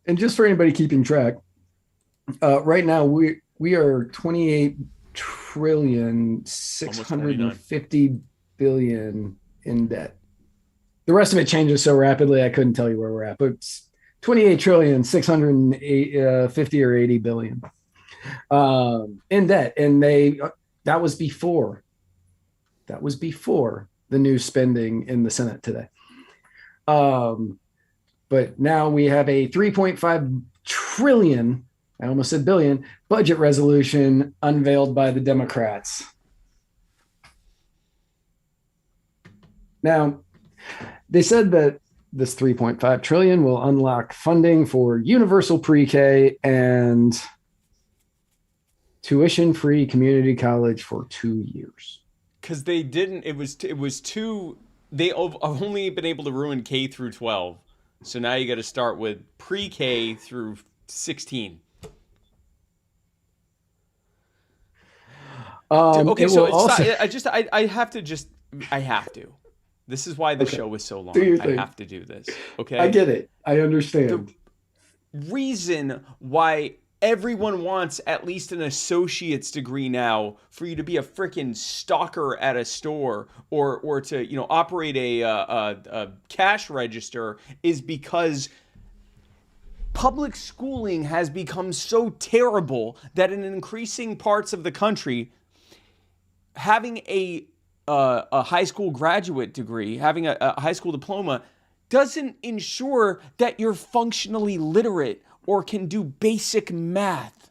And just for anybody keeping track, right now we are 28 trillion 650 billion in debt. The rest of it changes so rapidly I couldn't tell you where we're at, but it's 28 trillion 650 or 80 billion in debt, and that was before the new spending in the Senate today. But now we have a 3.5 trillion, I almost said billion, budget resolution unveiled by the Democrats. Now, they said that this 3.5 trillion will unlock funding for universal pre-K and tuition-free community college for 2 years. Because they didn't, it was too, they've only been able to ruin K through 12. So now you got to start with pre-K through 16. Okay, so I have to. This is why the show is so long. I have to do this. Okay. I get it. I understand. The reason why everyone wants at least an associate's degree now for you to be a freaking stalker at a store or to operate a cash register is because public schooling has become so terrible that in increasing parts of the country, having a high school graduate degree, having a high school diploma, doesn't ensure that you're functionally literate or can do basic math.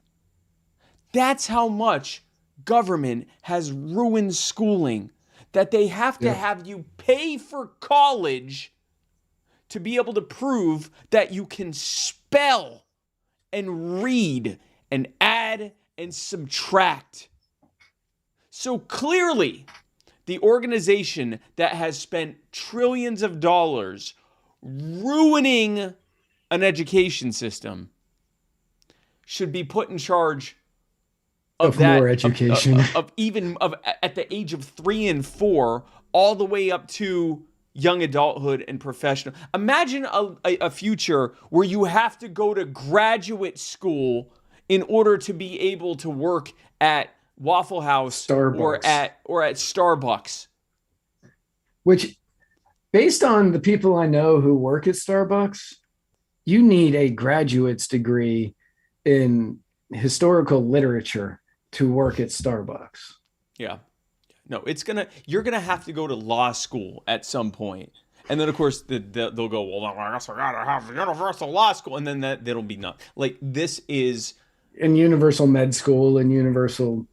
That's how much government has ruined schooling, that they have to have you pay for college to be able to prove that you can spell and read and add and subtract. So clearly, the organization that has spent trillions of dollars ruining an education system should be put in charge of that, more education, of at the age of 3 and 4, all the way up to young adulthood and professional. Imagine a future where you have to go to graduate school in order to be able to work at Waffle House Starbucks. or at Starbucks. Which, based on the people I know who work at Starbucks, you need a graduate's degree in historical literature to work at Starbucks. Yeah. No, you're gonna have to go to law school at some point. And then, of course, they'll go, well, I guess I gotta have universal law school. And then that'll be not. Like, this is... In universal med school and universal...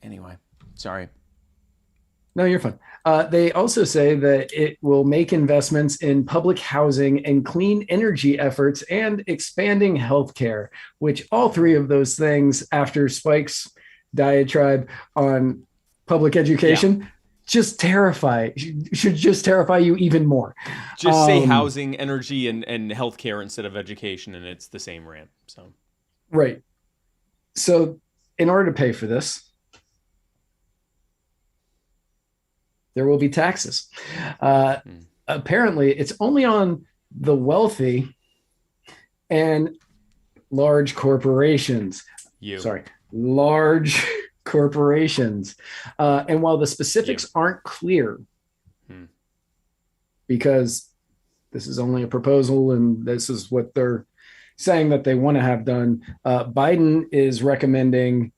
Anyway, sorry. No, you're fine. They also say that it will make investments in public housing and clean energy efforts and expanding healthcare, which all three of those things, after Spike's diatribe on public education, should just terrify you even more. Just say housing, energy, and healthcare instead of education, and it's the same rant. So, right. So, in order to pay for this, there will be taxes. Apparently, it's only on the wealthy and large corporations. Large corporations. And while the specifics aren't clear, because this is only a proposal and this is what they're saying that they want to have done, Biden is recommending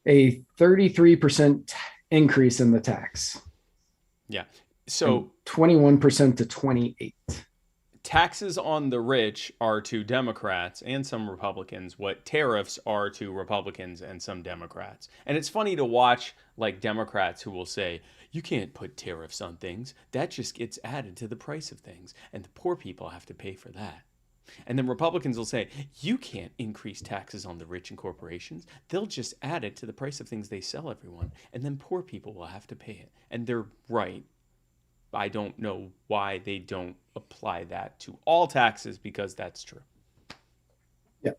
a 33% increase in the tax. Yeah. So 21% to 28%. Taxes on the rich are to Democrats and some Republicans what tariffs are to Republicans and some Democrats. And it's funny to watch like Democrats who will say, you can't put tariffs on things. That just gets added to the price of things. And the poor people have to pay for that. And then Republicans will say, you can't increase taxes on the rich and corporations. They'll just add it to the price of things they sell everyone. And then poor people will have to pay it. And they're right. I don't know why they don't apply that to all taxes, because that's true. Yeah.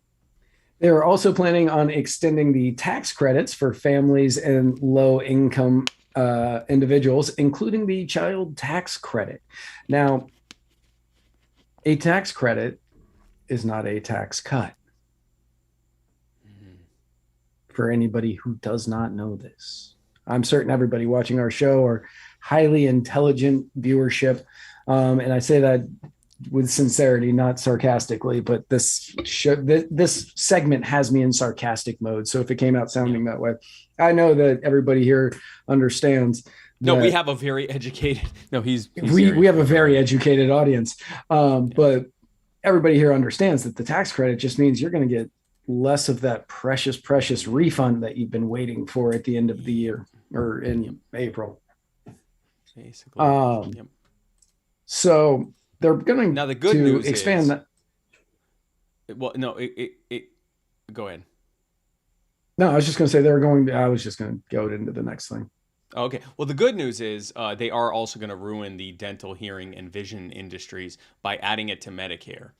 They're also planning on extending the tax credits for families and low income individuals, including the child tax credit. Now, a tax credit is not a tax cut. For anybody who does not know this, I'm certain everybody watching our show are highly intelligent viewership. And I say that with sincerity, not sarcastically, but this segment has me in sarcastic mode. So if it came out sounding that way, I know that everybody here understands. No, we have a very educated, we have a very educated audience. But everybody here understands that the tax credit just means you're going to get less of that precious refund that you've been waiting for at the end of the year or in April. Basically. So they're going now the good news expand is, that. Well, no, go ahead. No, I was just going to say I was just going to go into the next thing. Okay. Well, the good news is they are also going to ruin the dental, hearing, and vision industries by adding it to Medicare.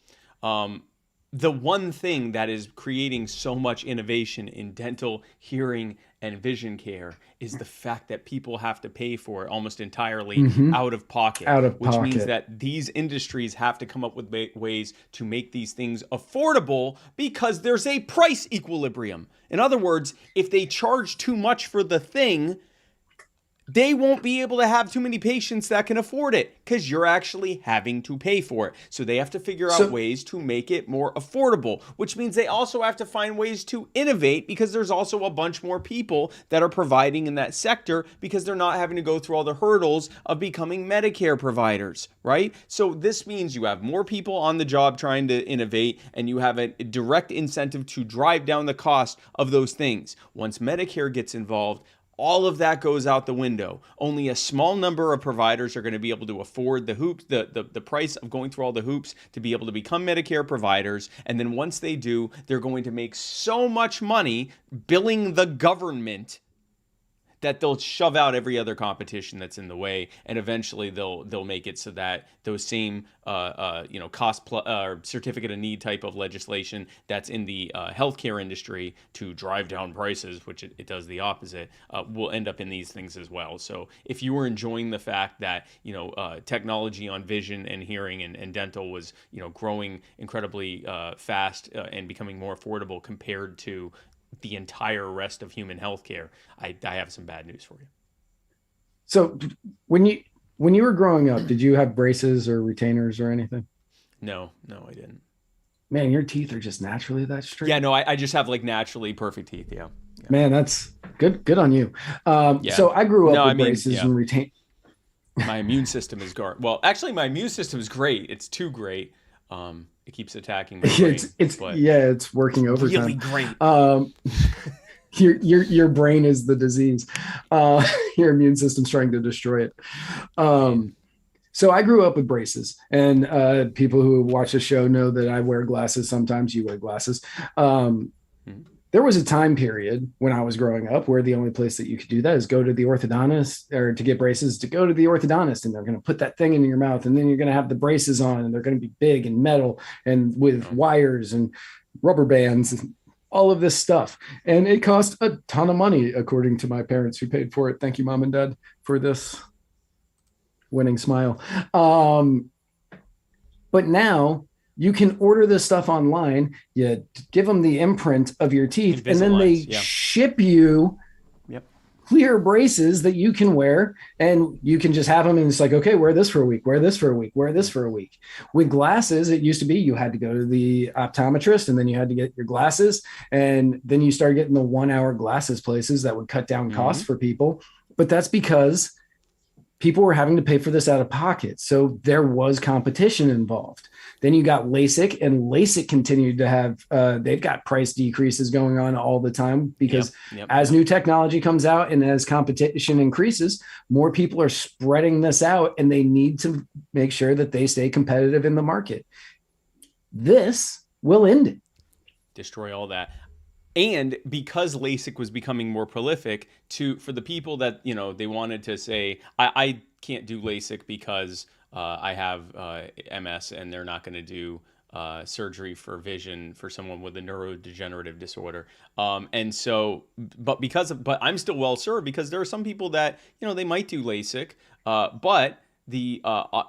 The one thing that is creating so much innovation in dental, hearing, and vision care is the fact that people have to pay for it almost entirely out of pocket. Which means that these industries have to come up with ways to make these things affordable because there's a price equilibrium. In other words, if they charge too much for the thing, they won't be able to have too many patients that can afford it because you're actually having to pay for it. So they have to figure out ways to make it more affordable, which means they also have to find ways to innovate because there's also a bunch more people that are providing in that sector because they're not having to go through all the hurdles of becoming Medicare providers, right? So this means you have more people on the job trying to innovate, and you have a direct incentive to drive down the cost of those things. Once Medicare gets involved, all of that goes out the window. Only a small number of providers are going to be able to afford the price of going through all the hoops to be able to become Medicare providers. And then once they do, they're going to make so much money billing the government that they'll shove out every other competition that's in the way, and eventually they'll make it so that those same certificate of need type of legislation that's in the healthcare industry to drive down prices, which it does the opposite, will end up in these things as well. So if you were enjoying the fact that technology on vision and hearing and dental was growing incredibly fast and becoming more affordable compared to the entire rest of human healthcare, I have some bad news for you. So when you were growing up, did you have braces or retainers or anything? No, I didn't. Man, your teeth are just naturally that straight. Yeah, no, I just have like naturally perfect teeth. Yeah. Man, that's good on you. So I grew up with braces and retainers. My immune system is well, actually my immune system is great. It's too great. It keeps attacking my brain. It's working overtime. Really great. Your brain is the disease. Your immune system's trying to destroy it. So I grew up with braces, and people who watch the show know that I wear glasses. Sometimes you wear glasses. There was a time period when I was growing up where the only place that you could do that is go to the orthodontist, or to get braces, to go to the orthodontist, and they're going to put that thing in your mouth, and then you're going to have the braces on, and they're going to be big and metal and with wires and rubber bands and all of this stuff. And it cost a ton of money, according to my parents who paid for it. Thank you, Mom and Dad, for this winning smile. But now you can order this stuff online. You give them the imprint of your teeth, and then they ship you clear braces that you can wear, and you can just have them. And it's like, okay, wear this for a week, wear this for a week, wear this for a week. With glasses, it used to be you had to go to the optometrist, and then you had to get your glasses. And then you start getting the 1 hour glasses places that would cut down costs for people. But that's because people were having to pay for this out of pocket. So there was competition involved. Then you got LASIK, and LASIK continued to have, they've got price decreases going on all the time because as new technology comes out and as competition increases, more people are spreading this out, and they need to make sure that they stay competitive in the market. This will end it. Destroy all that. And because LASIK was becoming more prolific, for the people that, they wanted to say, I can't do LASIK because I have MS, and they're not going to do surgery for vision for someone with a neurodegenerative disorder. But I'm still well served because there are some people that, they might do LASIK, but the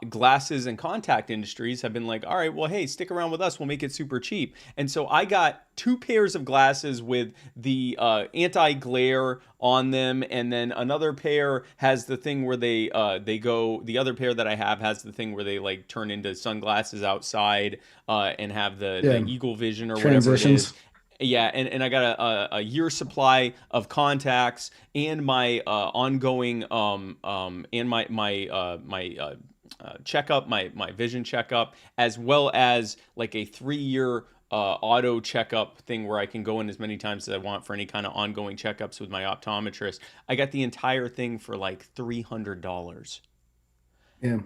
glasses and contact industries have been like, all right, well, hey, stick around with us. We'll make it super cheap. And so I got 2 pairs of glasses with the anti-glare on them. And then another pair has the thing where the other pair that I have has the thing where they like turn into sunglasses outside and have the eagle vision or whatever it is. Yeah, and I got a year supply of contacts and my ongoing and my checkup, my vision checkup, as well as like a 3-year auto checkup thing where I can go in as many times as I want for any kind of ongoing checkups with my optometrist. I got the entire thing for like $300. Yeah,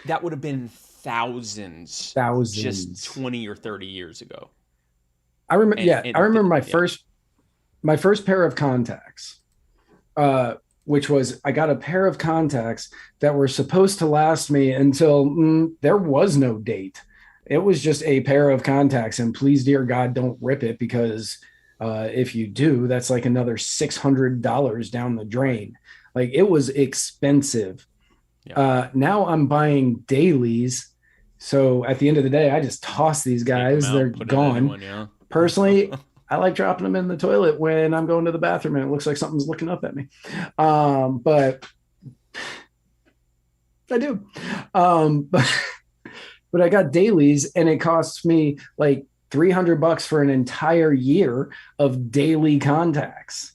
that would have been thousands just 20 or 30 years ago. I remember. I remember my first pair of contacts, which was I got a pair of contacts that were supposed to last me until there was no date. It was just a pair of contacts, and please, dear God, don't rip it, because if you do, that's like another $600 down the drain. Like, it was expensive. Yeah. Now I'm buying dailies, so at the end of the day, I just toss these guys. They're gone. Personally, I like dropping them in the toilet when I'm going to the bathroom and it looks like something's looking up at me. But I do. But I got dailies, and it costs me like $300 for an entire year of daily contacts.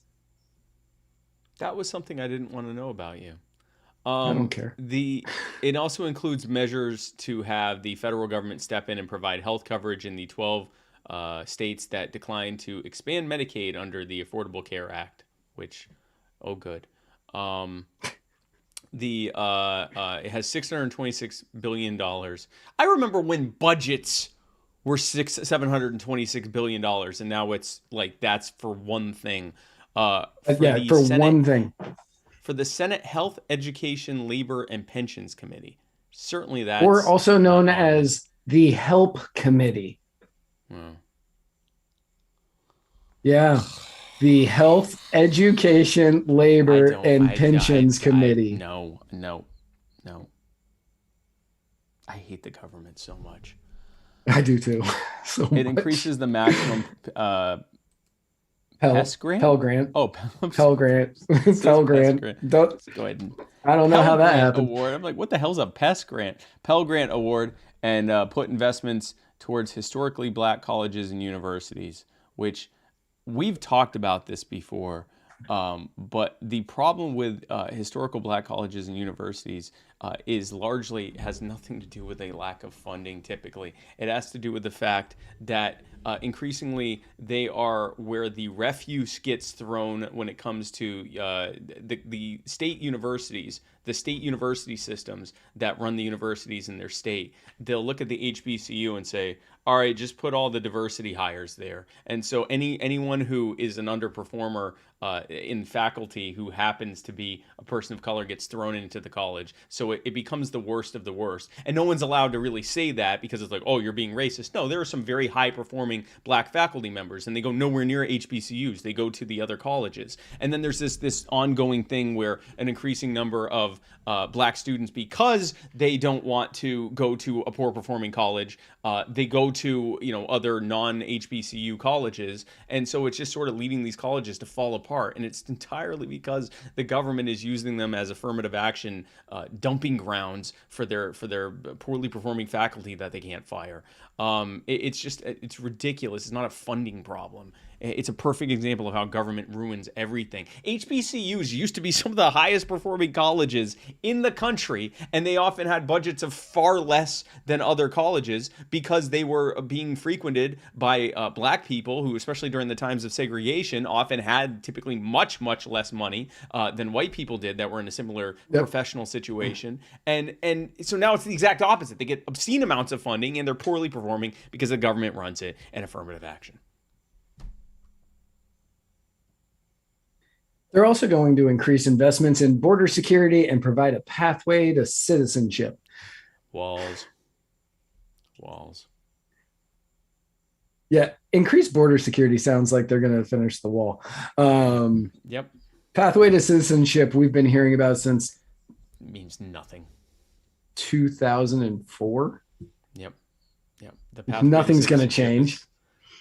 That was something I didn't want to know about you. I don't care. It also includes measures to have the federal government step in and provide health coverage in the 12 states that declined to expand Medicaid under the Affordable Care Act, which, oh good. It has $626 billion. I remember when budgets were $726 billion, and now it's like that's for one thing. For one thing. For the Senate Health, Education, Labor, and Pensions Committee. Certainly that's... Or also known as the HELP Committee. Yeah. The Health, Education, Labor, and Pensions Committee. No. I hate the government so much. I do too. So it increases the maximum Pell Grant. Oh, Pell Grant. Pell Grant. Go ahead. I don't know how that happened. Award. I'm like, what the hell's a Pest Grant? Pell Grant Award, and put investments towards historically black colleges and universities, which we've talked about this before. But the problem with historical black colleges and universities is largely has nothing to do with a lack of funding. Typically, it has to do with the fact that increasingly they are where the refuse gets thrown when it comes to the state universities, the state university systems that run the universities in their state. They'll look at the HBCU and say, all right, just put all the diversity hires there. And so anyone who is an underperformer in faculty who happens to be a person of color gets thrown into the college. So it becomes the worst of the worst. And no one's allowed to really say that because it's like, oh, you're being racist. No, there are some very high performing black faculty members, and they go nowhere near HBCUs. They go to the other colleges. And then there's this ongoing thing where an increasing number of black students, because they don't want to go to a poor performing college, they go to other non-HBCU colleges, and so it's just sort of leading these colleges to fall apart. And it's entirely because the government is using them as affirmative action dumping grounds for their poorly performing faculty that they can't fire. It's ridiculous. It's not a funding problem. It's a perfect example of how government ruins everything. HBCUs used to be some of the highest performing colleges in the country, and they often had budgets of far less than other colleges because they were being frequented by black people who, especially during the times of segregation, often had typically much, much less money than white people did that were in a similar professional situation. And so now it's the exact opposite. They get obscene amounts of funding, and they're poorly performing because the government runs it and affirmative action. They're also going to increase investments in border security and provide a pathway to citizenship. Walls. Yeah, increased border security sounds like they're going to finish the wall. Yep. Pathway to citizenship we've been hearing about since... Means nothing. 2004? Yep. Nothing's going to change.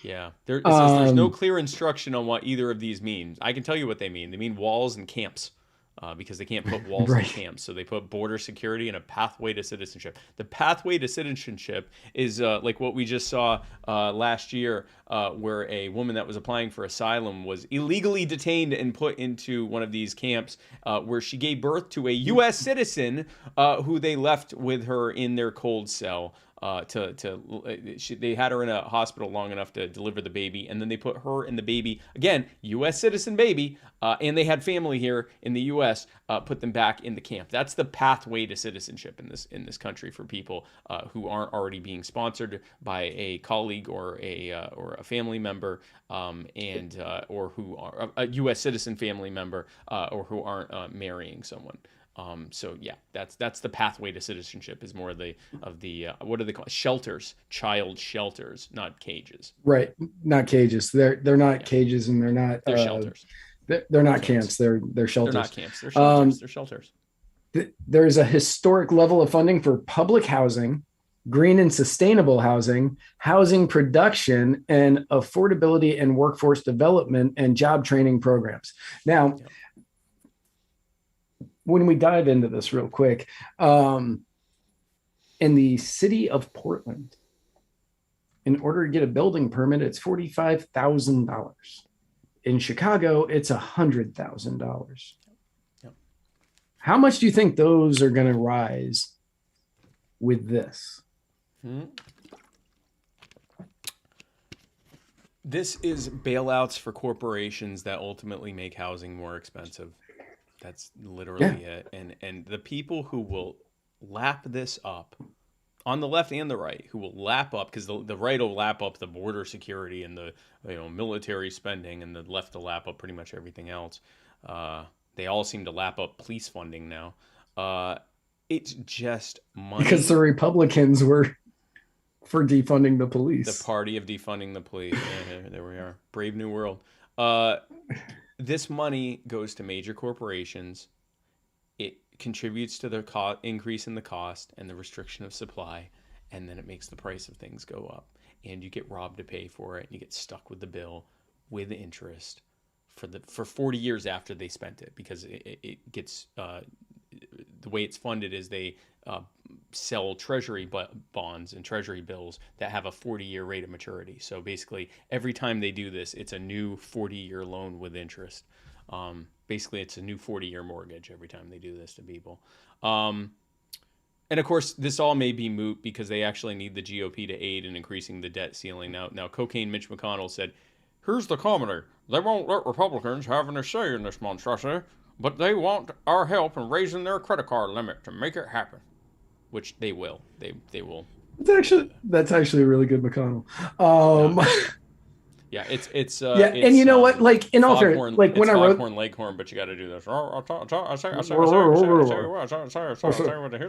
Yeah. It says there's no clear instruction on what either of these mean. I can tell you what they mean. They mean walls and camps. Because they can't put walls and camps. So they put border security and a pathway to citizenship. The pathway to citizenship is like what we just saw last year, where a woman that was applying for asylum was illegally detained and put into one of these camps where she gave birth to a U.S. citizen who they left with her in their cold cell. They had her in a hospital long enough to deliver the baby, and then they put her and the baby, again, U.S. citizen baby, and they had family here in the U.S., put them back in the camp. That's the pathway to citizenship in this country for people who aren't already being sponsored by a colleague or a family member, or who are a U.S. citizen family member, or who aren't marrying someone. So yeah, that's the pathway to citizenship is more of the what are they called? Shelters, child shelters, not cages. Right, not cages. They're not cages, and they're not. They're shelters. They're not camps. They're shelters. They're not camps. They're shelters. They're shelters. There's a historic level of funding for public housing, green and sustainable housing, housing production, and affordability and workforce development and job training programs. Now. Yep. When we dive into this real quick, in the city of Portland, in order to get a building permit, it's $45,000. In Chicago, it's $100,000. Yep. How much do you think those are going to rise with this? This is bailouts for corporations that ultimately make housing more expensive. That's literally it. And the people who will lap this up on the left and the right who will lap up, because the right will lap up the border security and the military spending, and the left will lap up pretty much everything else. They all seem to lap up police funding now. It's just money. Because the Republicans were for defunding the police. The party of defunding the police. Yeah, there we are. Brave new world. This money goes to major corporations. It contributes to the increase in the cost and the restriction of supply, and then it makes the price of things go up. And you get robbed to pay for it, and you get stuck with the bill with interest for 40 years after they spent it, because it gets the way it's funded is they sell treasury bonds and treasury bills that have a 40-year rate of maturity. So basically, every time they do this, it's a new 40-year loan with interest. Basically, it's a new 40-year mortgage every time they do this to people. And of course, this all may be moot because they actually need the GOP to aid in increasing the debt ceiling. Now, cocaine Mitch McConnell said, "Here's the comedy. They won't let Republicans have any say in this monstrosity, but they want our help in raising their credit card limit to make it happen," which they will. They will. That's actually a really good McConnell. Yeah, it's yeah, and you know what? Like in all fairness, like when I wrote Foghorn Leghorn, but you got to do this. Here's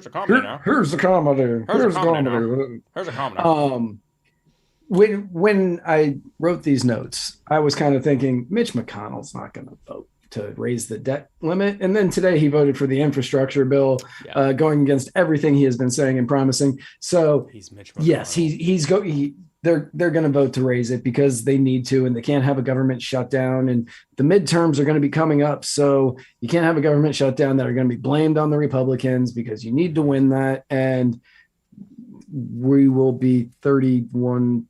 the comedy now. Here's the comedy. Here's the comedy. When I wrote these notes, I was kind of thinking Mitch McConnell's not going to vote to raise the debt limit, and then today he voted for the infrastructure bill, going against everything he has been saying and promising. So he's Mitch McConnell. Yes, they're going to vote to raise it because they need to, and they can't have a government shutdown, and the midterms are going to be coming up. So you can't have a government shutdown that are going to be blamed on the Republicans because you need to win that. And we will be 32,000.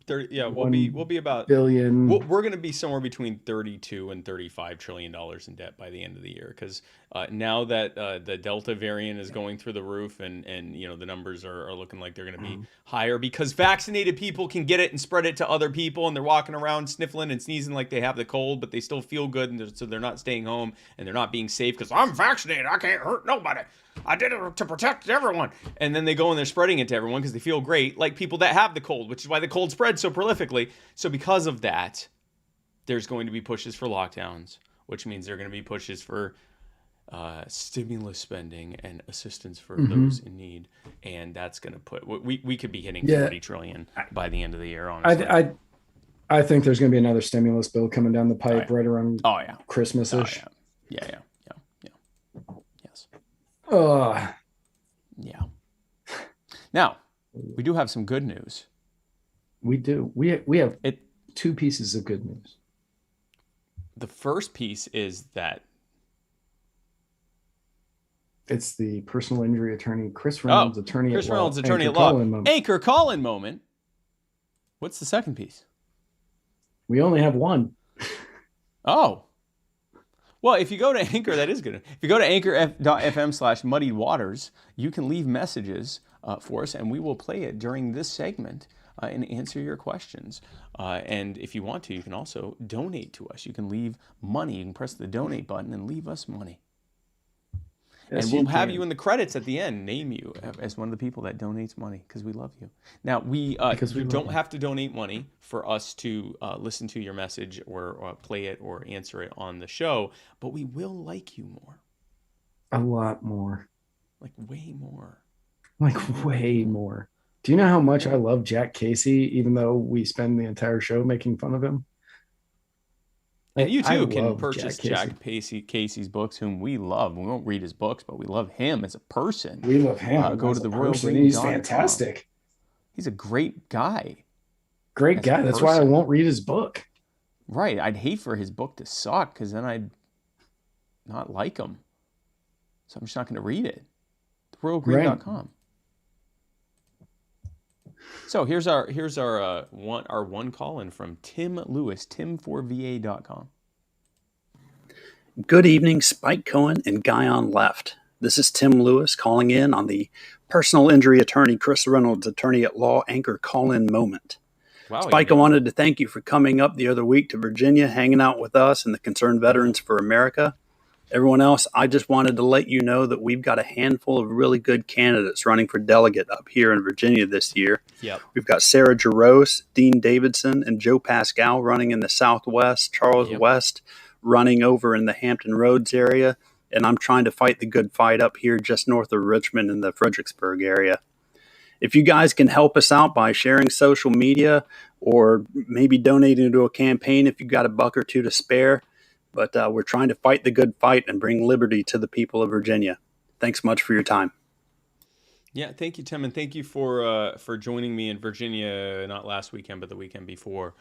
We'll be about billion. We're going to be somewhere between 32 and 35 trillion dollars in debt by the end of the year, because now that the Delta variant is going through the roof, and the numbers are looking like they're going to be higher because vaccinated people can get it and spread it to other people, and they're walking around sniffling and sneezing like they have the cold, but they still feel good, and so they're not staying home and they're not being safe because I'm vaccinated, I can't hurt nobody, I did it to protect everyone. And then they go and they're spreading it to everyone because they feel great, like people that have the cold, which is why the cold spreads so prolifically. So because of that, there's going to be pushes for lockdowns, which means there are going to be pushes for stimulus spending and assistance for those in need. And that's going to put, we could be hitting 40 trillion by the end of the year, honestly. I think there's going to be another stimulus bill coming down the pipe right around Christmas-ish. Yeah. Yeah. Now, we do have some good news. We do. We have two pieces of good news. The first piece is that it's the personal injury attorney, Chris Reynolds, attorney Chris at law. Reynolds, attorney Anchor at law. Call-in moment. Anchor call-in moment. What's the second piece? We only have one. Oh. Well, if you go to Anchor, that is good. If you go to anchor.fm/muddied waters, you can leave messages for us, and we will play it during this segment and answer your questions. And if you want to, you can also donate to us. You can leave money. You can press the donate button and leave us money. Yes, and we'll have you in the credits at the end, name you as one of the people that donates money, because we love you. Now, you don't have to donate money for us to listen to your message or play it or answer it on the show, but we will like you more. A lot more. Like way more. Like way more. Do you know how much I love Jack Casey, even though we spend the entire show making fun of him? And you too can purchase Jack Casey's books, whom we love. We won't read his books, but we love him as a person. We love him. Go to the Royal Green. He's fantastic. He's a great guy. Great guy. That's why I won't read his book. Right. I'd hate for his book to suck, because then I'd not like him. So I'm just not going to read it. TheRoyalGreen.com. So here's our one call-in from Tim Lewis, tim4va.com. Good evening, Spike Cohen and Guy on Left. This is Tim Lewis calling in on the personal injury attorney, Chris Reynolds, attorney at law, Anchor call-in moment. Wow, Spike, I wanted to thank you for coming up the other week to Virginia, hanging out with us and the Concerned Veterans for America. Everyone else, I just wanted to let you know that we've got a handful of really good candidates running for delegate up here in Virginia this year. Yep. We've got Sarah Jaros, Dean Davidson, and Joe Pascal running in the Southwest, Charles West running over in the Hampton Roads area, and I'm trying to fight the good fight up here just north of Richmond in the Fredericksburg area. If you guys can help us out by sharing social media or maybe donating to a campaign if you've got a buck or two to spare, but we're trying to fight the good fight and bring liberty to the people of Virginia. Thanks much for your time. Yeah, thank you, Tim, and thank you for joining me in Virginia, not last weekend, but the weekend before.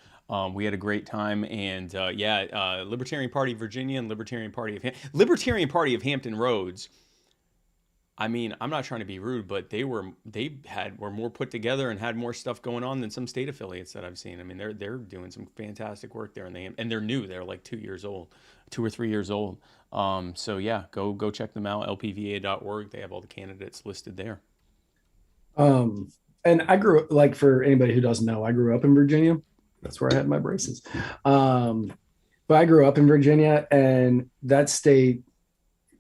We had a great time, and Libertarian Party of Virginia and Libertarian Party of Hampton Roads. I mean, I'm not trying to be rude, but they were more put together and had more stuff going on than some state affiliates that I've seen. I mean, they're doing some fantastic work there, and they're new. They're like 2 or 3 years old. So yeah, go check them out. lpva.org. They have all the candidates listed there. And I grew, like, for anybody who doesn't know, I grew up in Virginia. That's where I had my braces. But I grew up in Virginia, and that state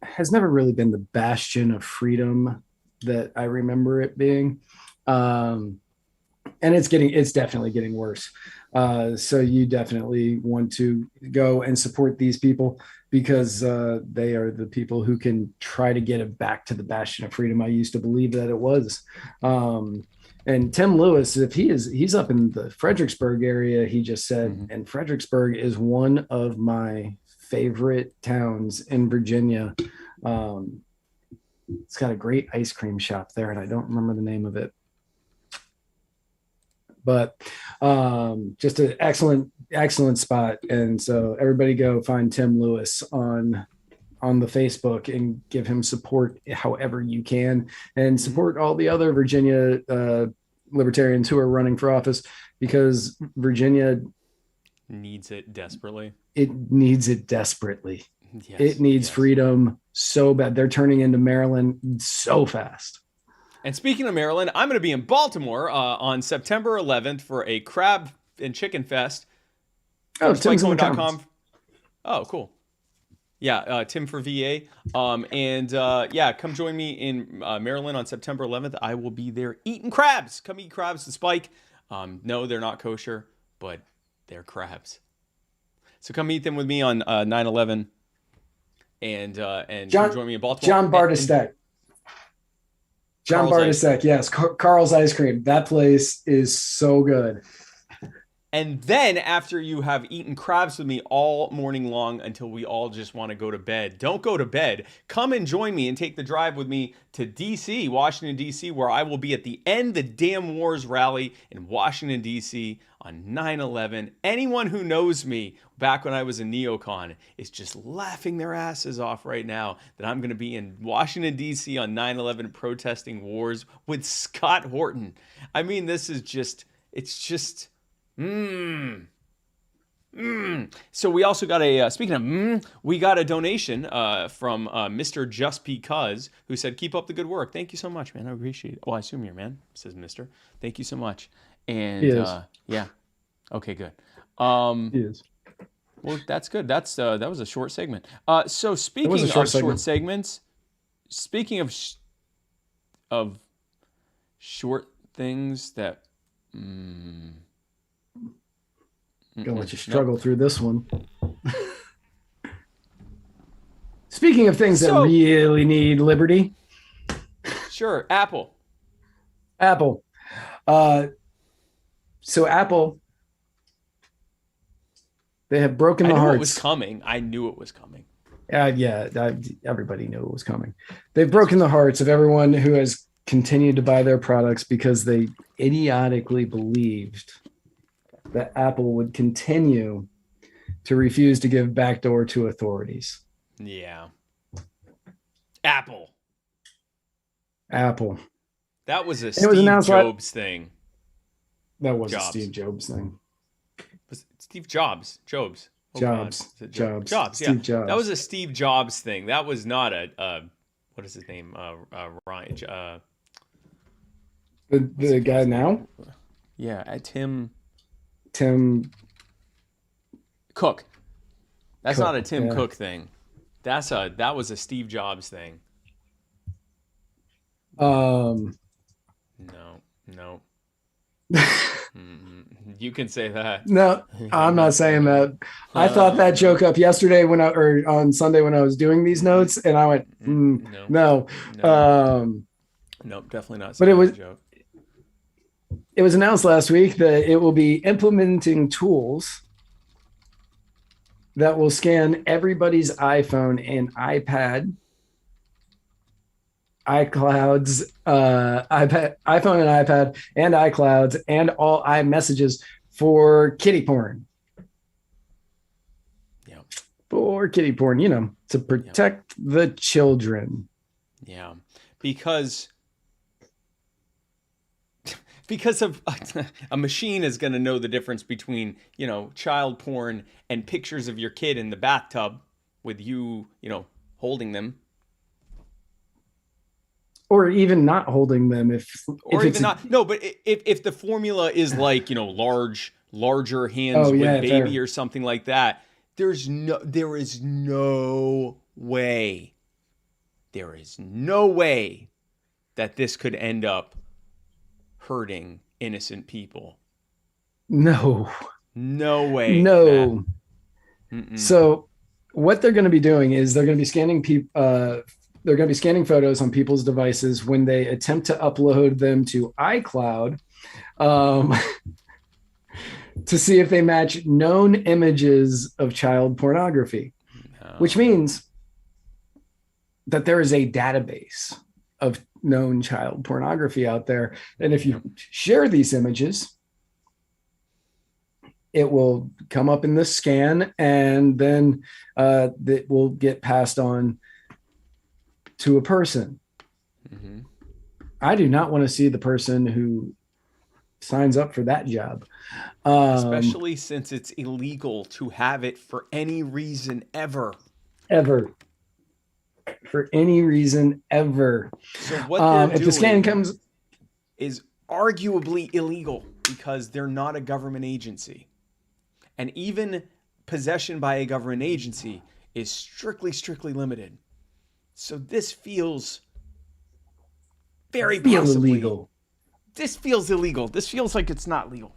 has never really been the bastion of freedom that I remember it being. And it's definitely getting worse. So you definitely want to go and support these people because they are the people who can try to get it back to the bastion of freedom I used to believe that it was. And Tim Lewis, if he's up in the Fredericksburg area, he just said, and Fredericksburg is one of my favorite towns in Virginia. It's got a great ice cream shop there, and I don't remember the name of it. But just an excellent spot. And so everybody go find Tim Lewis on the Facebook and give him support however you can, and support all the other Virginia libertarians who are running for office, because Virginia needs it desperately. It needs it desperately. Yes, it needs freedom so bad. They're turning into Maryland so fast. And speaking of Maryland, I'm going to be in Baltimore on September 11th for a crab and chicken fest. Oh, Tim's.com. Oh, cool. Yeah, Tim for VA. Come join me in Maryland on September 11th. I will be there eating crabs. Come eat crabs to Spike. No, they're not kosher, but they're crabs. So come eat them with me on 9/11. And join me in Baltimore. John Bartasek. John Bartasek, yes. Carl's Ice Cream. That place is so good. And then after you have eaten crabs with me all morning long until we all just want to go to bed, don't go to bed. Come and join me and take the drive with me to D.C., Washington, D.C., where I will be at the End the Damn Wars rally in Washington, D.C. on 9/11. Anyone who knows me back when I was a neocon is just laughing their asses off right now that I'm going to be in Washington, D.C. on 9/11 protesting wars with Scott Horton. I mean, this is just, it's just... So we also got we got a donation from Mr. Just Because, who said, keep up the good work. Thank you so much, man. I appreciate it. Oh, I assume you're, man, says Mr. Thank you so much. And he is. Yeah. Okay, good. He is. Well, that's good. That was a short segment. So speaking of short segments, speaking of short things that Gonna let you struggle through this one. Speaking of things that really need liberty. Sure, Apple. So Apple, they have broken the hearts. I knew it was coming. Everybody knew it was coming. They've broken the hearts of everyone who has continued to buy their products because they idiotically believed that Apple would continue to refuse to give backdoor to authorities. Yeah. Apple. That was a Steve Jobs thing. That was a Steve Jobs thing. Steve Jobs. Jobs. Jobs. Jobs. Steve Jobs. That was a Steve Jobs thing. That was not what is his name? Ryan. The guy now? Yeah, Tim Cook. That's not a Tim Cook thing. That was a Steve Jobs thing. Um, No. You can say that. no, I'm not saying that. I thought that joke up yesterday or on Sunday when I was doing these notes, and I went, no. Nope, definitely not. But That joke. It was announced last week that it will be implementing tools that will scan everybody's iPhone and iPad, iClouds, iPad, iPhone and iPad, and iClouds, and all iMessages for kitty porn. Yeah. For kitty porn, to protect the children. Yeah. Because of a machine is going to know the difference between, child porn and pictures of your kid in the bathtub with you, holding them. Or even not holding them if the formula is like, larger hands with baby or something like that, there is no way that this could end up hurting innocent people. No way. No. So what they're going to be doing is they're going to be scanning they're going to be scanning photos on people's devices when they attempt to upload them to iCloud, to see if they match known images of child pornography, which means that there is a database of known child pornography out there. And if you share these images, it will come up in the scan, and then that will get passed on to a person. Mm-hmm. I do not want to see the person who signs up for that job. Especially since it's illegal to have it for any reason ever. For any reason ever. So what they're doing if the scan comes is arguably illegal because they're not a government agency. And even possession by a government agency is strictly limited. So this feels very possibly illegal. This feels illegal. This feels like it's not legal.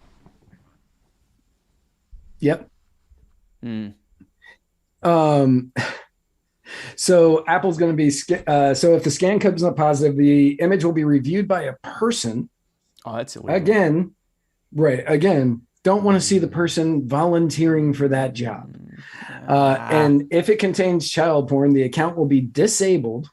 Yep. So Apple's going to be so if the scan comes up positive, the image will be reviewed by a person. Oh, that's illegal. Again, don't want to see the person volunteering for that job. And if it contains child porn, the account will be disabled,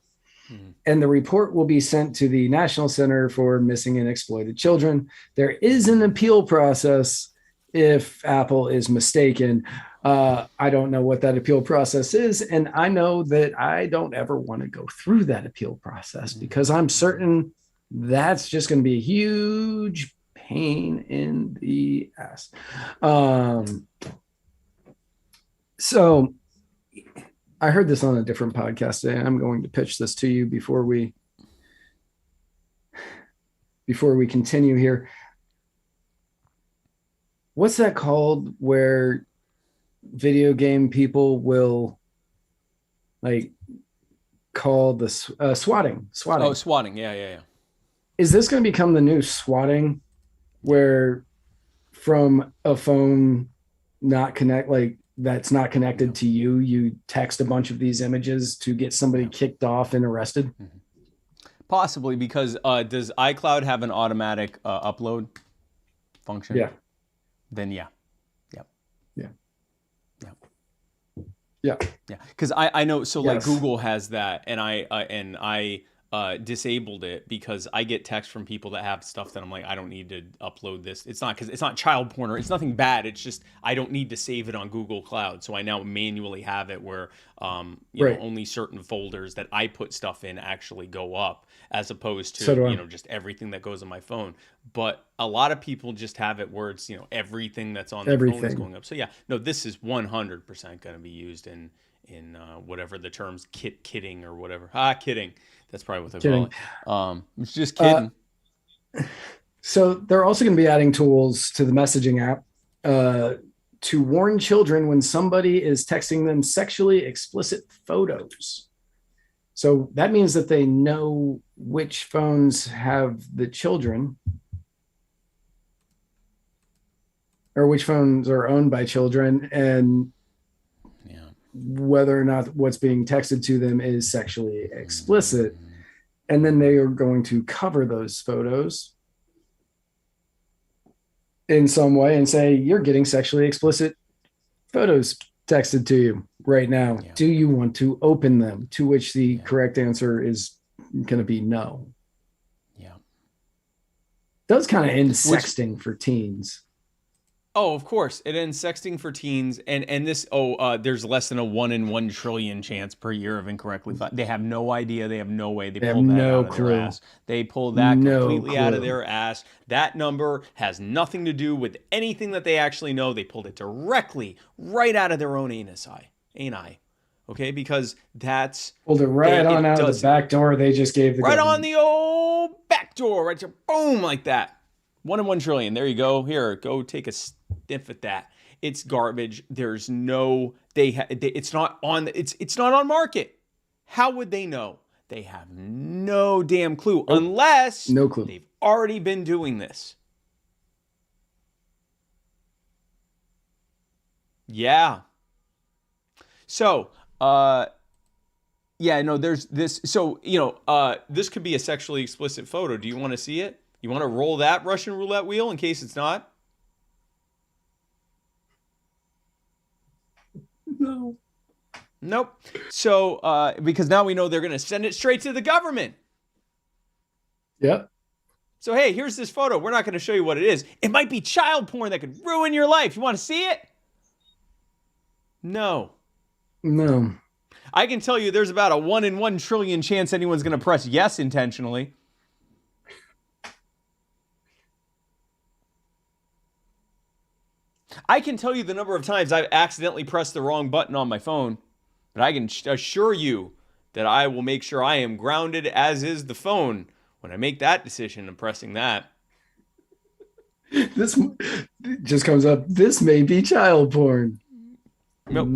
and the report will be sent to the National Center for Missing and Exploited Children. There is an appeal process if Apple is mistaken. I don't know what that appeal process is, and I know that I don't ever want to go through that appeal process because I'm certain that's just going to be a huge pain in the ass. So I heard this on a different podcast today. I'm going to pitch this to you before we continue here. What's that called where video game people will call the swatting? Oh, swatting. Yeah. Is this going to become the new swatting where from a phone that's not connected to you, you text a bunch of these images to get somebody kicked off and arrested? Possibly, because does iCloud have an automatic upload function? Yeah. Then yeah. Yeah. Because I know, so like Google has that, and I disabled it because I get texts from people that have stuff that I'm like, I don't need to upload this. It's not because it's not child porn or it's nothing bad. It's just I don't need to save it on Google Cloud. So I now manually have it where you know, only certain folders that I put stuff in actually go up, as opposed to just everything that goes on my phone. But a lot of people just have it where it's everything that's on the phone is going up. So yeah, no, this is 100% going to be used in whatever the terms kidding or whatever. Kidding. That's probably what they call it. It's just kidding. So they're also going to be adding tools to the messaging app to warn children when somebody is texting them sexually explicit photos. So that means that they know which phones have the children, or which phones are owned by children, and whether or not what's being texted to them is sexually explicit. And then they are going to cover those photos in some way and say, you're getting sexually explicit photos texted to you right now. Yeah. Do you want to open them? To which the correct answer is going to be no. Yeah. Does kind of end sexting for teens. Oh, of course. It ends sexting for teens. And this, there's less than a 1 in 1 trillion chance per year of incorrectly. They have no idea. They have no way. They pulled that out of their ass. They pulled that completely out of their ass. That number has nothing to do with anything that they actually know. They pulled it directly right out of their own ani. Okay? Because that's... Pulled it right on out of the back door they just gave the right government. on the old back door. Right there. Boom, like that. 1 in 1 trillion. There you go. Here, go take a sniff at that. It's garbage. There's no. It's not on. It's not on market. How would they know? They have no damn clue, unless no clue. They've already been doing this. Yeah. So, there's this. So, this could be a sexually explicit photo. Do you want to see it? You want to roll that Russian roulette wheel in case it's not? No. Nope. So, because now we know they're going to send it straight to the government. Yep. So, hey, here's this photo. We're not going to show you what it is. It might be child porn that could ruin your life. You want to see it? No. I can tell you there's about a 1 in 1 trillion chance anyone's going to press yes intentionally. I can tell you the number of times I've accidentally pressed the wrong button on my phone, but I can assure you that I will make sure I am grounded, as is the phone, when I make that decision of pressing that. This just comes up. This may be child porn. Nope.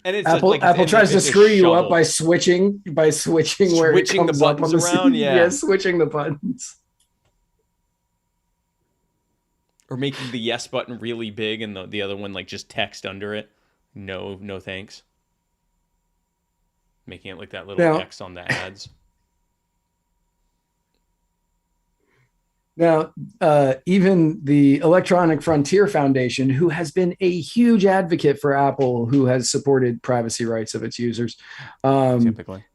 And it's Apple tries to screw you up by switching where it comes the buttons up on around. Yeah, switching the buttons. Or making the yes button really big and the other one like just text under it. No thanks. Making it like that little X on the ads. Now, even the Electronic Frontier Foundation, who has been a huge advocate for Apple, who has supported privacy rights of its users,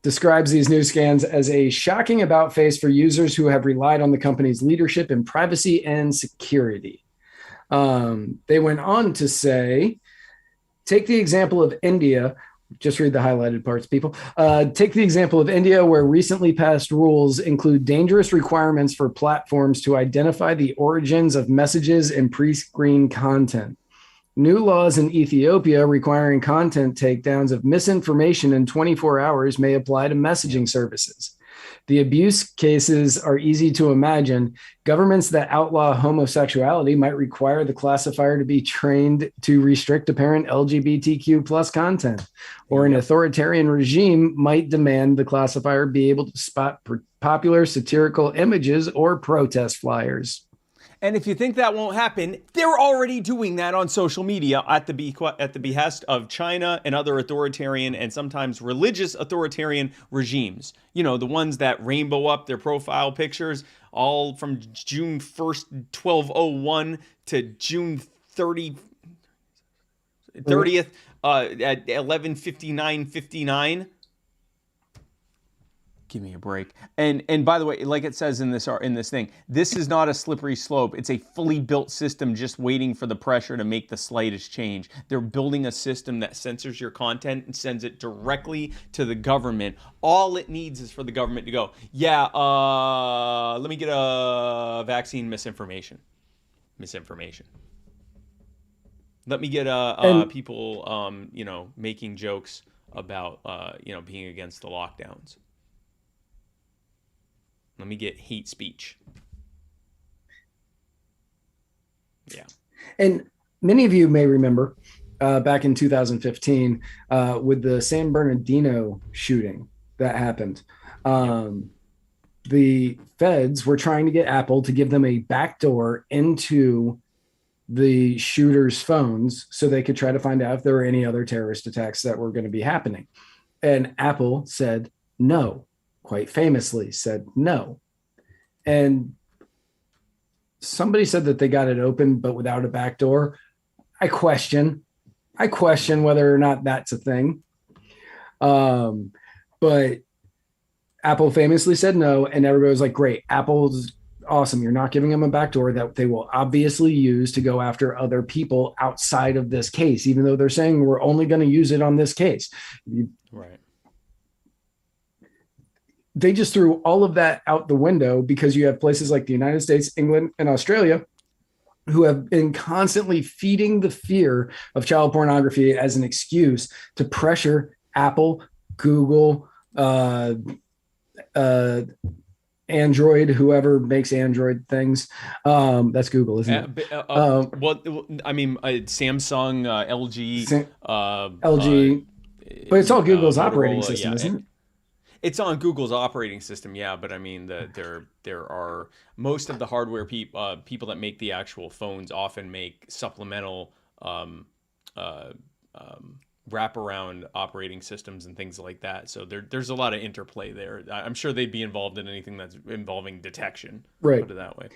describes these new scans as a shocking about-face for users who have relied on the company's leadership in privacy and security. They went on to say, take the example of India. Just read the highlighted parts, people. Take the example of India, where recently passed rules include dangerous requirements for platforms to identify the origins of messages and pre-screened content. New laws in Ethiopia requiring content takedowns of misinformation in 24 hours may apply to messaging services. The abuse cases are easy to imagine. Governments that outlaw homosexuality might require the classifier to be trained to restrict apparent LGBTQ plus content, or an authoritarian regime might demand the classifier be able to spot popular satirical images or protest flyers. And if you think that won't happen, they're already doing that on social media at the behest of China and other authoritarian and sometimes religious authoritarian regimes. You know, the ones that rainbow up their profile pictures all from June 1st, 1201 to June 30th at 11:59:59. Give me a break. And by the way, like it says in this thing, this is not a slippery slope. It's a fully built system just waiting for the pressure to make the slightest change. They're building a system that censors your content and sends it directly to the government. All it needs is for the government to go, let me get a vaccine misinformation. Let me get people, making jokes about, being against the lockdowns. Let me get hate speech. Yeah. And many of you may remember back in 2015 with the San Bernardino shooting that happened. The feds were trying to get Apple to give them a backdoor into the shooters' phones so they could try to find out if there were any other terrorist attacks that were going to be happening. And Apple said no, quite famously said no. And somebody said that they got it open, but without a backdoor. I question whether or not that's a thing. But Apple famously said no, and everybody was like, great, Apple's awesome. You're not giving them a backdoor that they will obviously use to go after other people outside of this case, even though they're saying we're only going to use it on this case. Right. They just threw all of that out the window because you have places like the United States, England, and Australia who have been constantly feeding the fear of child pornography as an excuse to pressure Apple, Google, Android, whoever makes Android things. That's Google, isn't it? Samsung, LG, LG, but it's all Google's operating Motorola, system, isn't it? It's on Google's operating system, yeah. But I mean, there are most of the hardware people that make the actual phones often make supplemental wraparound operating systems and things like that. So there's a lot of interplay there. I'm sure they'd be involved in anything that's involving detection. Right. Put it that way.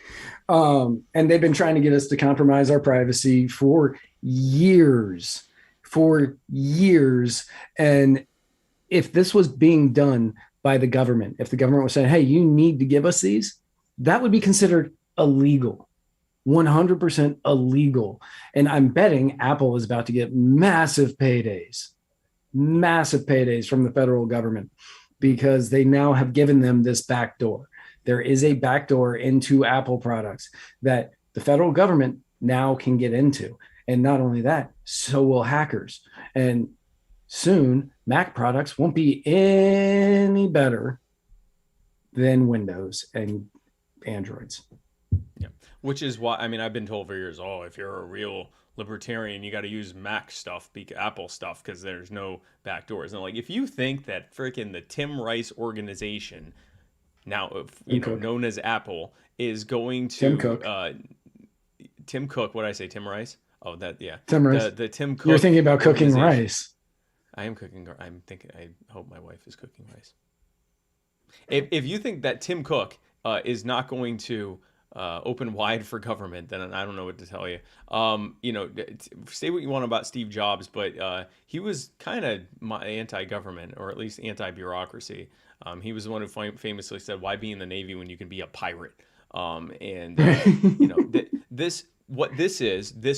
And they've been trying to get us to compromise our privacy for years. And if this was being done by the government, if the government was saying, hey, you need to give us these, that would be considered illegal. 100% illegal. And I'm betting Apple is about to get massive paydays from the federal government because they now have given them this backdoor. There is a backdoor into Apple products that the federal government now can get into. And not only that, so will hackers. And soon, Mac products won't be any better than Windows and Androids. Yeah. Which is why, I mean, I've been told for years, if you're a real libertarian, you got to use Mac stuff, Apple stuff, because there's no backdoors. And like, if you think that freaking the Tim Rice organization, now known as Apple, is going to Tim Cook, what did I say, Tim Rice? Oh, that, yeah. Tim Rice. The Tim Cook. You're thinking about cooking rice. I am cooking. I'm thinking. I hope my wife is cooking rice. If you think that Tim Cook is not going to open wide for government, then I don't know what to tell you. Say what you want about Steve Jobs, but he was kind of anti-government, or at least anti-bureaucracy. He was the one who famously said, "Why be in the Navy when you can be a pirate?" This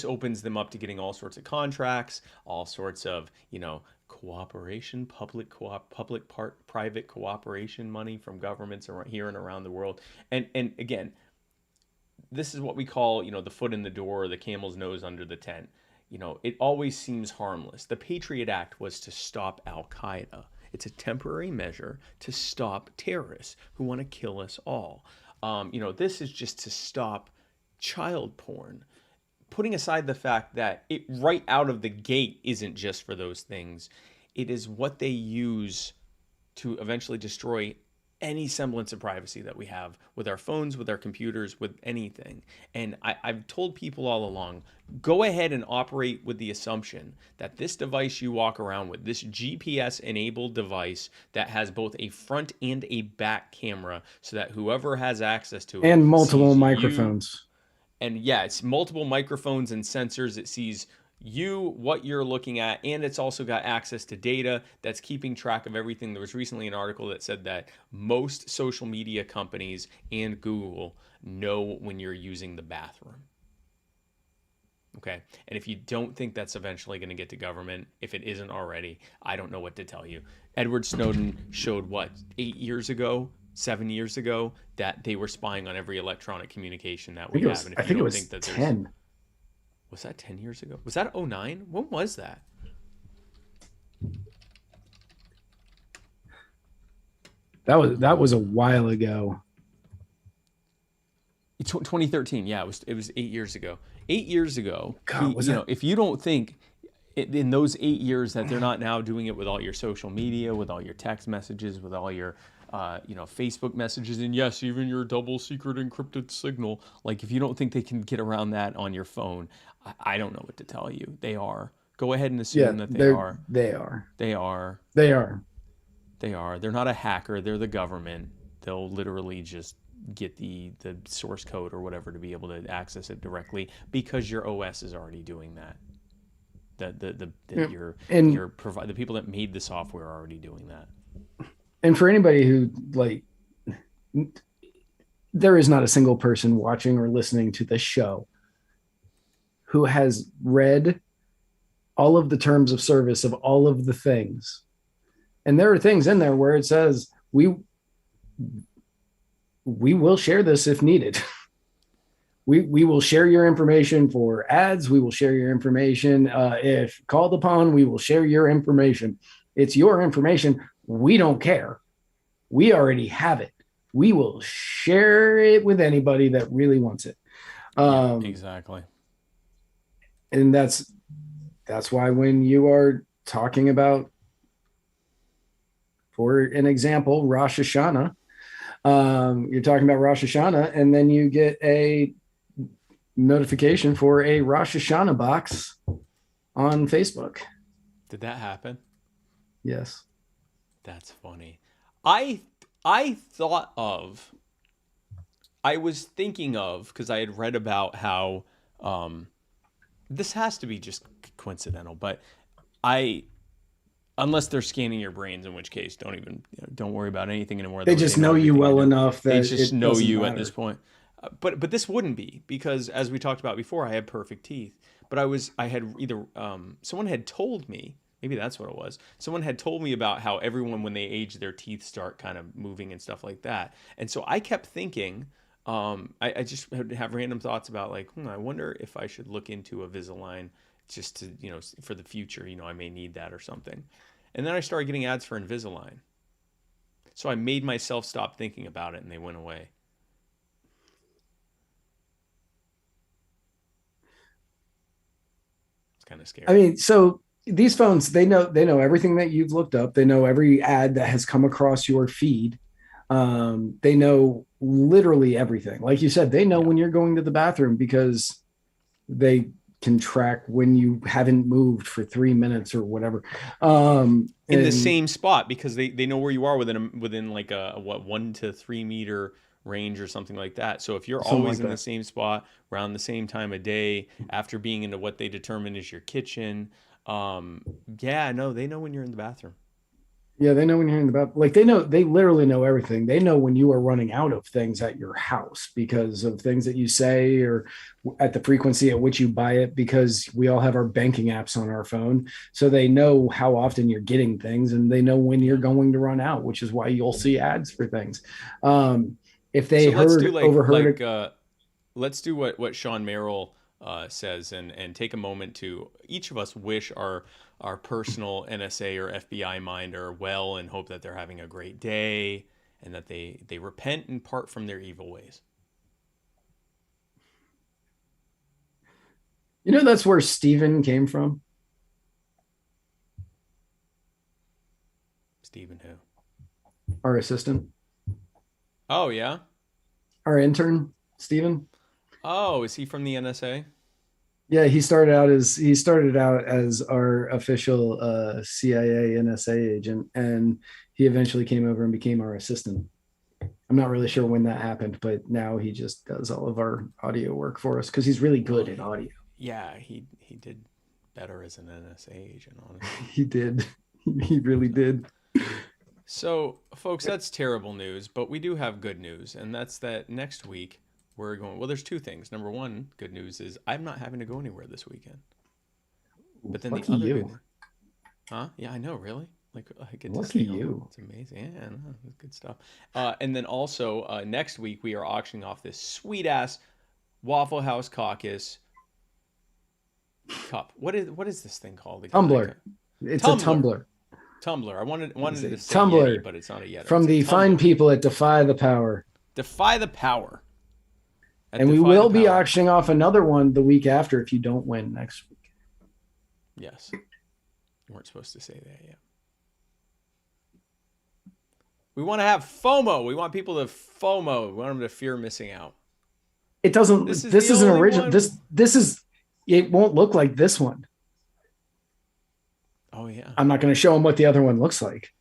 opens them up to getting all sorts of contracts, all sorts of cooperation, private cooperation money from governments here and around the world. And again, this is what we call, the foot in the door, or the camel's nose under the tent. It always seems harmless. The Patriot Act was to stop Al-Qaeda. It's a temporary measure to stop terrorists who want to kill us all. This is just to stop child porn. Putting aside the fact that it right out of the gate isn't just for those things, it is what they use to eventually destroy any semblance of privacy that we have with our phones, with our computers, with anything. And I've told people all along, go ahead and operate with the assumption that this device you walk around with, this GPS-enabled device that has both a front and a back camera, so that whoever has access to it and multiple microphones. And yeah, it's multiple microphones and sensors. It sees you, what you're looking at, and it's also got access to data that's keeping track of everything. There was recently an article that said that most social media companies and Google know when you're using the bathroom. Okay? And if you don't think that's eventually going to get to government, if it isn't already, I don't know what to tell you. Edward Snowden showed, 7 years ago, that they were spying on every electronic communication that we have. And if I think it was 10. Was that 10 years ago? Was that 2009? When was that? That was a while ago. 2013. Yeah, it was 8 years ago. 8 years ago. God, was that- if you don't think in those 8 years that they're not now doing it with all your social media, with all your text messages, with all your Facebook messages, and yes, even your double secret encrypted signal. Like, if you don't think they can get around that on your phone, I don't know what to tell you. They are. Go ahead and assume that they are. They are. They are. They are. They are. They're not a hacker. They're the government. They'll literally just get the source code or whatever to be able to access it directly because your OS is already doing that. The people that made the software are already doing that. And for anybody who there is not a single person watching or listening to this show who has read all of the terms of service of all of the things. And there are things in there where it says we will share this if needed. We will share your information for ads. We will share your information. If called upon, we will share your information. It's your information. We don't care. We already have it. We will share it with anybody that really wants it. Exactly. And that's why when you are talking about, for an example, Rosh Hashanah, you're talking about Rosh Hashanah, and then you get a notification for a Rosh Hashanah box on Facebook. Did that happen? Yes. That's funny. I was thinking of, because I had read about how this has to be just coincidental, but unless they're scanning your brains, in which case don't worry about anything anymore. They just know you well enough that they just know you matter at this point. But this wouldn't be, because as we talked about before, I had perfect teeth. But I had either someone had told me, maybe that's what it was. Someone had told me about how everyone, when they age, their teeth start kind of moving and stuff like that. And so I kept thinking, I just have random thoughts about like, I wonder if I should look into a Invisalign just to, for the future, I may need that or something. And then I started getting ads for Invisalign. So I made myself stop thinking about it, and they went away. It's kind of scary. I mean, so these phones, they know everything that you've looked up. They know every ad that has come across your feed. They know literally everything. Like you said, they know when you're going to the bathroom because they can track when you haven't moved for 3 minutes or whatever. In the same spot, because they know where you are within like a 1 to 3 meter range or something like that. So if you're always in the same spot around the same time of day after being into what they determine is your kitchen, they know when you're in the bathroom. Yeah, they know when you're in the bathroom. Like they literally know everything. They know when you are running out of things at your house because of things that you say or at the frequency at which you buy it, because we all have our banking apps on our phone. So they know how often you're getting things, and they know when you're going to run out, which is why you'll see ads for things. If they overheard, let's do what Sean Merrill says, and take a moment to each of us wish our personal NSA or FBI minder well, and hope that they're having a great day and that they repent and part from their evil ways. That's where Steven came from. Steven who? Our assistant. Oh, yeah? Our intern, Steven. Oh, is he from the NSA? Yeah, he started out as our official CIA NSA agent, and he eventually came over and became our assistant. I'm not really sure when that happened, but now he just does all of our audio work for us because he's really good at audio. Yeah, he did better as an NSA agent, honestly. He did. He really did. So, folks, that's terrible news, but we do have good news, and that's that next week we're going. Well, there's two things. Number one, good news is I'm not having to go anywhere this weekend. But then Lucky the other you. good, huh? Yeah, I know, really. Like I get to Lucky stay you. home. It's amazing. Yeah, no, it's good stuff. And then also next week we are auctioning off this sweet ass Waffle House Caucus cup. What is this thing called? Tumbler. It's a tumbler. Tumbler. I wanted to say tumbler, Yeti, but it's not a Yeti. From the fine people at Defy the Power. Defy the Power. And we will be auctioning off another one the week after if you don't win next week. Yes. You weren't supposed to say that yet. We want to have FOMO. We want people to FOMO. We want them to fear missing out. It doesn't. This is an original. One. This is. It won't look like this one. Oh yeah. I'm not going to show them what the other one looks like.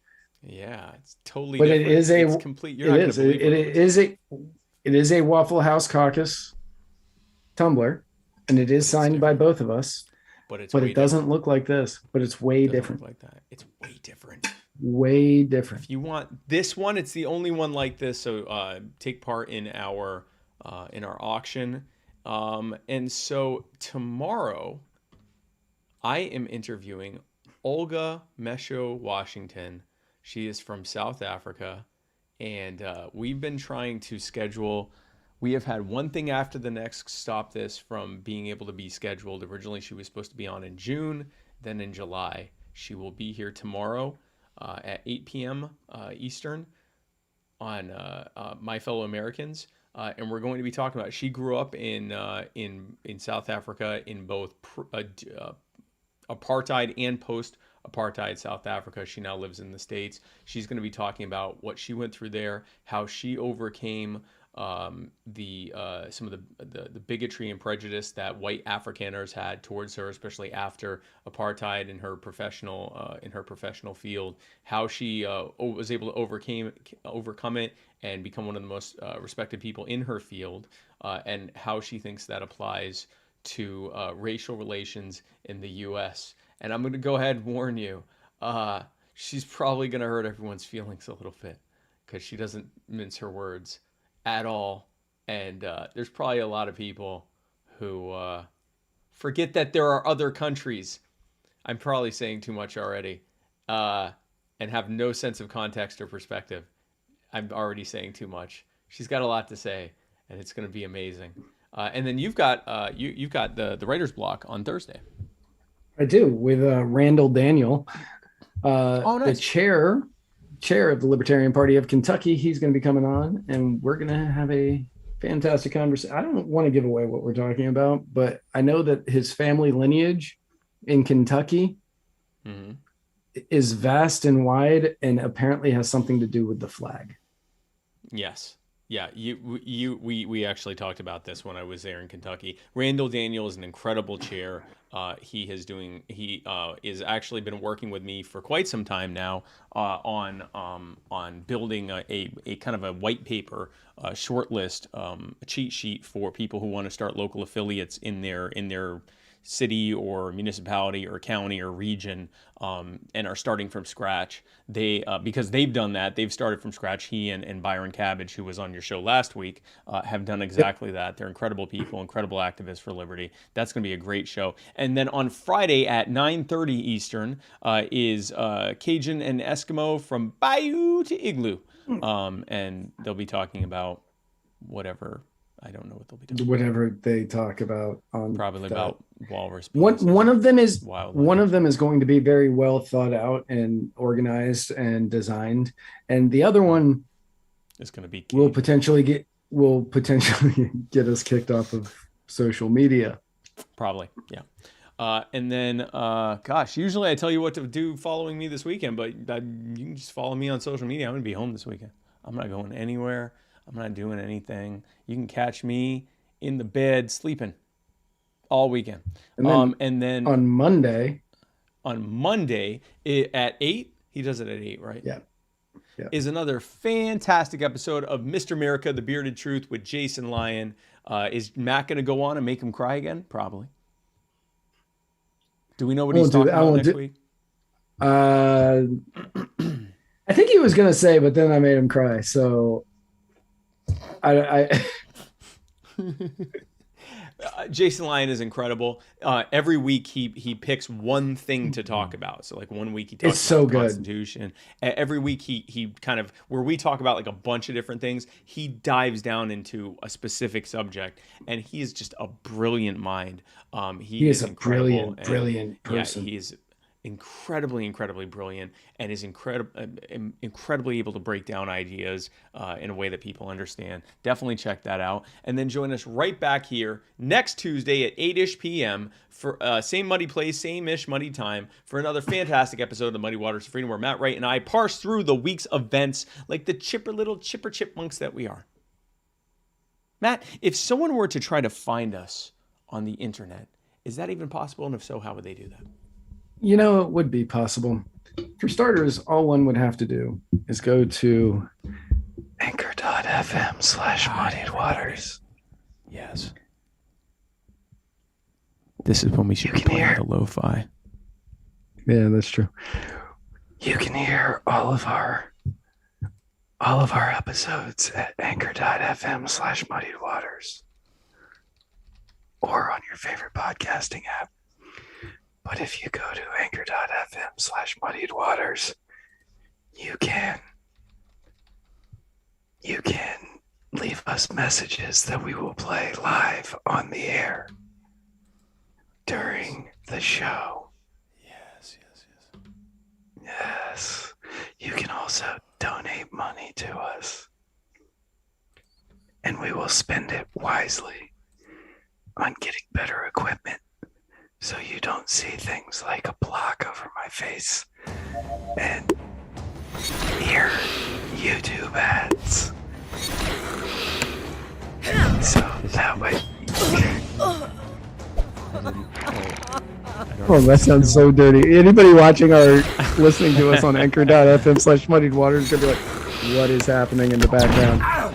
Yeah, it's totally. But different. It's complete. You're not going to believe it. It is a Waffle House Caucus tumbler, and it is signed by both of us. But it doesn't look like this. But it's way different. Look like that. It's way different. Way different. If you want this one, it's the only one like this. So take part in our auction. And so tomorrow, I am interviewing Olga Mesho Washington. She is from South Africa, and we've been trying to schedule. We have had one thing after the next stop this from being able to be scheduled. Originally, she was supposed to be on in June, then in July. She will be here tomorrow at 8 p.m. Eastern on My Fellow Americans. And we're going to be talking about. She grew up in South Africa in both apartheid and post-apartheid South Africa. She now lives in the States. She's going to be talking about what she went through there, how she overcame some of the bigotry and prejudice that white Afrikaners had towards her, especially after apartheid in her professional field. How she was able to overcome it and become one of the most respected people in her field, and how she thinks that applies to racial relations in the U.S. And I'm going to go ahead and warn you, she's probably going to hurt everyone's feelings a little bit because she doesn't mince her words at all. And there's probably a lot of people who forget that there are other countries. I'm probably saying too much already, and have no sense of context or perspective. I'm already saying too much. She's got a lot to say, and it's going to be amazing. And then you've got the writer's block on Thursday. I do, with Randall Daniel, nice. the chair of the Libertarian Party of Kentucky. He's going to be coming on, and we're going to have a fantastic conversation. I don't want to give away what we're talking about, but I know that his family lineage in Kentucky is vast and wide, and apparently has something to do with the flag. Yes. Yeah, we actually talked about this when I was there in Kentucky. Randall Daniel is an incredible chair. He is actually been working with me for quite some time now on building a kind of a white paper short list, a cheat sheet for people who want to start local affiliates in their city or municipality or county or region, and are starting from scratch. They because they've done that, they've started from scratch. He and Byron Cabbage, who was on your show last week, have done exactly that. They're incredible people, incredible activists for liberty. That's going to be a great show. And then on Friday at 9:30 Eastern is Cajun and Eskimo from Bayou to Igloo, and they'll be talking about whatever. I don't know what they'll be doing. Whatever they talk about on probably about walrus. One of them is going to be very well thought out and organized and designed, and the other one is going to be will potentially get us kicked off of social media. Probably, yeah. And then, usually I tell you what to do following me this weekend, but you can just follow me on social media. I'm going to be home this weekend. I'm not going anywhere. I'm not doing anything. You can catch me in the bed sleeping all weekend. And then on Monday at 8, he does it at 8, right? Yeah. Is another fantastic episode of Mr. America, The Bearded Truth with Jason Lyon. Is Matt going to go on and make him cry again? Probably. Do we know what he's talking about next week? I think he was going to say, but then I made him cry. So I Jason Lyon is incredible. Every week he picks one thing to talk about. So like one week he talks about the Constitution. Every week he kind of, where we talk about like a bunch of different things, he dives down into a specific subject, and he is just a brilliant mind. He is a brilliant person. Yeah, incredibly brilliant and is incredibly able to break down ideas in a way that people understand. Definitely check that out. And then join us right back here next Tuesday at 8-ish p.m. for same muddy place, same-ish muddy time for another fantastic episode of the Muddy Waters of Freedom, where Matt Wright and I parse through the week's events like the chipper chipmunks that we are. Matt, if someone were to try to find us on the internet, is that even possible? And if so, how would they do that? You know, it would be possible. For starters, all one would have to do is go to anchor.fm/muddiedwaters. Yes. This is when we should be playing the lo-fi. Yeah, that's true. You can hear all of our episodes at anchor.fm/muddiedwaters or on your favorite podcasting app. But if you go to anchor.fm/muddiedwaters, you can leave us messages that we will play live on the air during the show. Yes. You can also donate money to us, and we will spend it wisely on getting better equipment so you don't see things like a block over my face and hear YouTube ads. So that way. Oh, that sounds so dirty. Anybody watching or listening to us on anchor.fm/muddiedwaters is going to be like, what is happening in the background? No.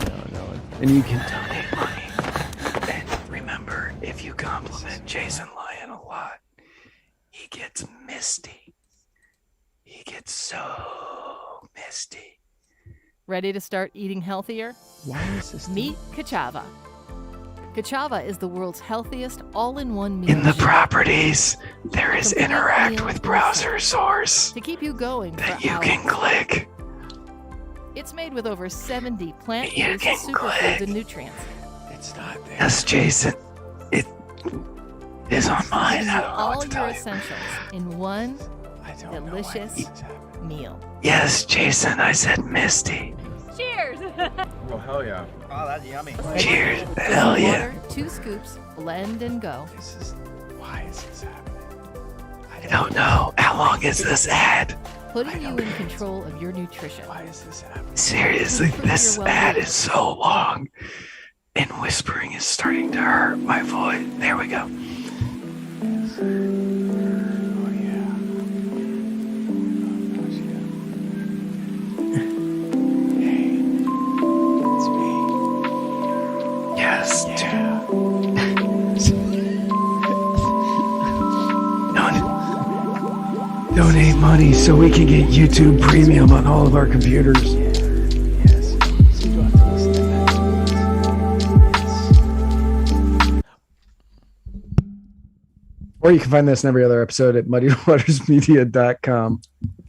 And you can donate money. And remember, if you compliment Jason Lyon a lot, he gets misty. He gets so misty. Ready to start eating healthier? Why is this? Meet Kachava. Kachava is the world's healthiest all-in-one meal. In the properties, there is interact with browser source to keep you going that for you hours. can click. It's made with over 70 plant-based You can superfoods click. and nutrients. It's not there. Yes, Jason. It is on mine. Gives I you don't know all what to your tell you. essentials in one I don't know why delicious this is happening. meal. Yes, Jason, I said Misty. Cheers! Oh, hell yeah. Oh, that's yummy. Cheers. Hell yeah. Water, 2 scoops, blend and go. Why is this happening? I don't know. How long is this ad? Putting you in control of your nutrition. Why is this happening? Seriously, this ad is so long. And whispering is starting to hurt my voice. There we go. Oh yeah. Oh yeah. Hey, it's me. Yes, Donate money so we can get YouTube Premium on all of our computers. Yes. So you have to listen to that. Or you can find this in every other episode at muddywatersmedia.com.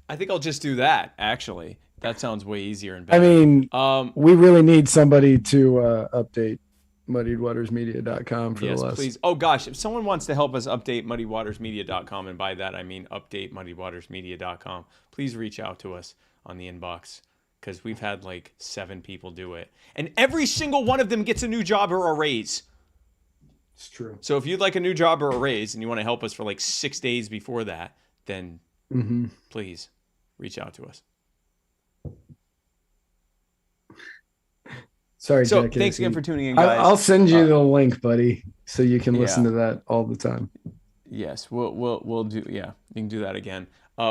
I think I'll just do that. Actually, that sounds way easier and better. I mean, Um, we really need somebody to update muddywatersmedia.com for yes, the less. please. Oh gosh, if someone wants to help us update muddywatersmedia.com, and by that I mean update muddywatersmedia.com, please reach out to us on the inbox, because we've had like 7 people do it, and every single one of them gets a new job or a raise. It's true. So if you'd like a new job or a raise and you want to help us for like 6 days before that, then please reach out to us. Sorry, So Jack thanks Casey. again for tuning in, guys. I'll send you the link, buddy, so you can listen yeah. to that all the time. Yes, we'll do. Yeah, you can do that again.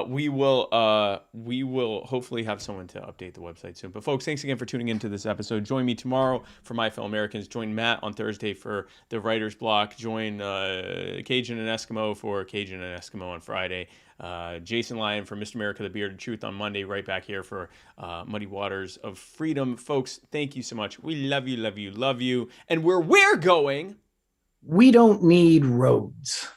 We will hopefully have someone to update the website soon. But folks, thanks again for tuning into this episode. Join me tomorrow for My Fellow Americans. Join Matt on Thursday for the Writer's Block. Join Cajun and Eskimo for Cajun and Eskimo on Friday. Jason Lyon for Mr. America, the Bearded Truth on Monday. Right back here for Muddy Waters of Freedom. Folks, thank you so much. We love you, love you, love you. And where we're going, We don't need roads.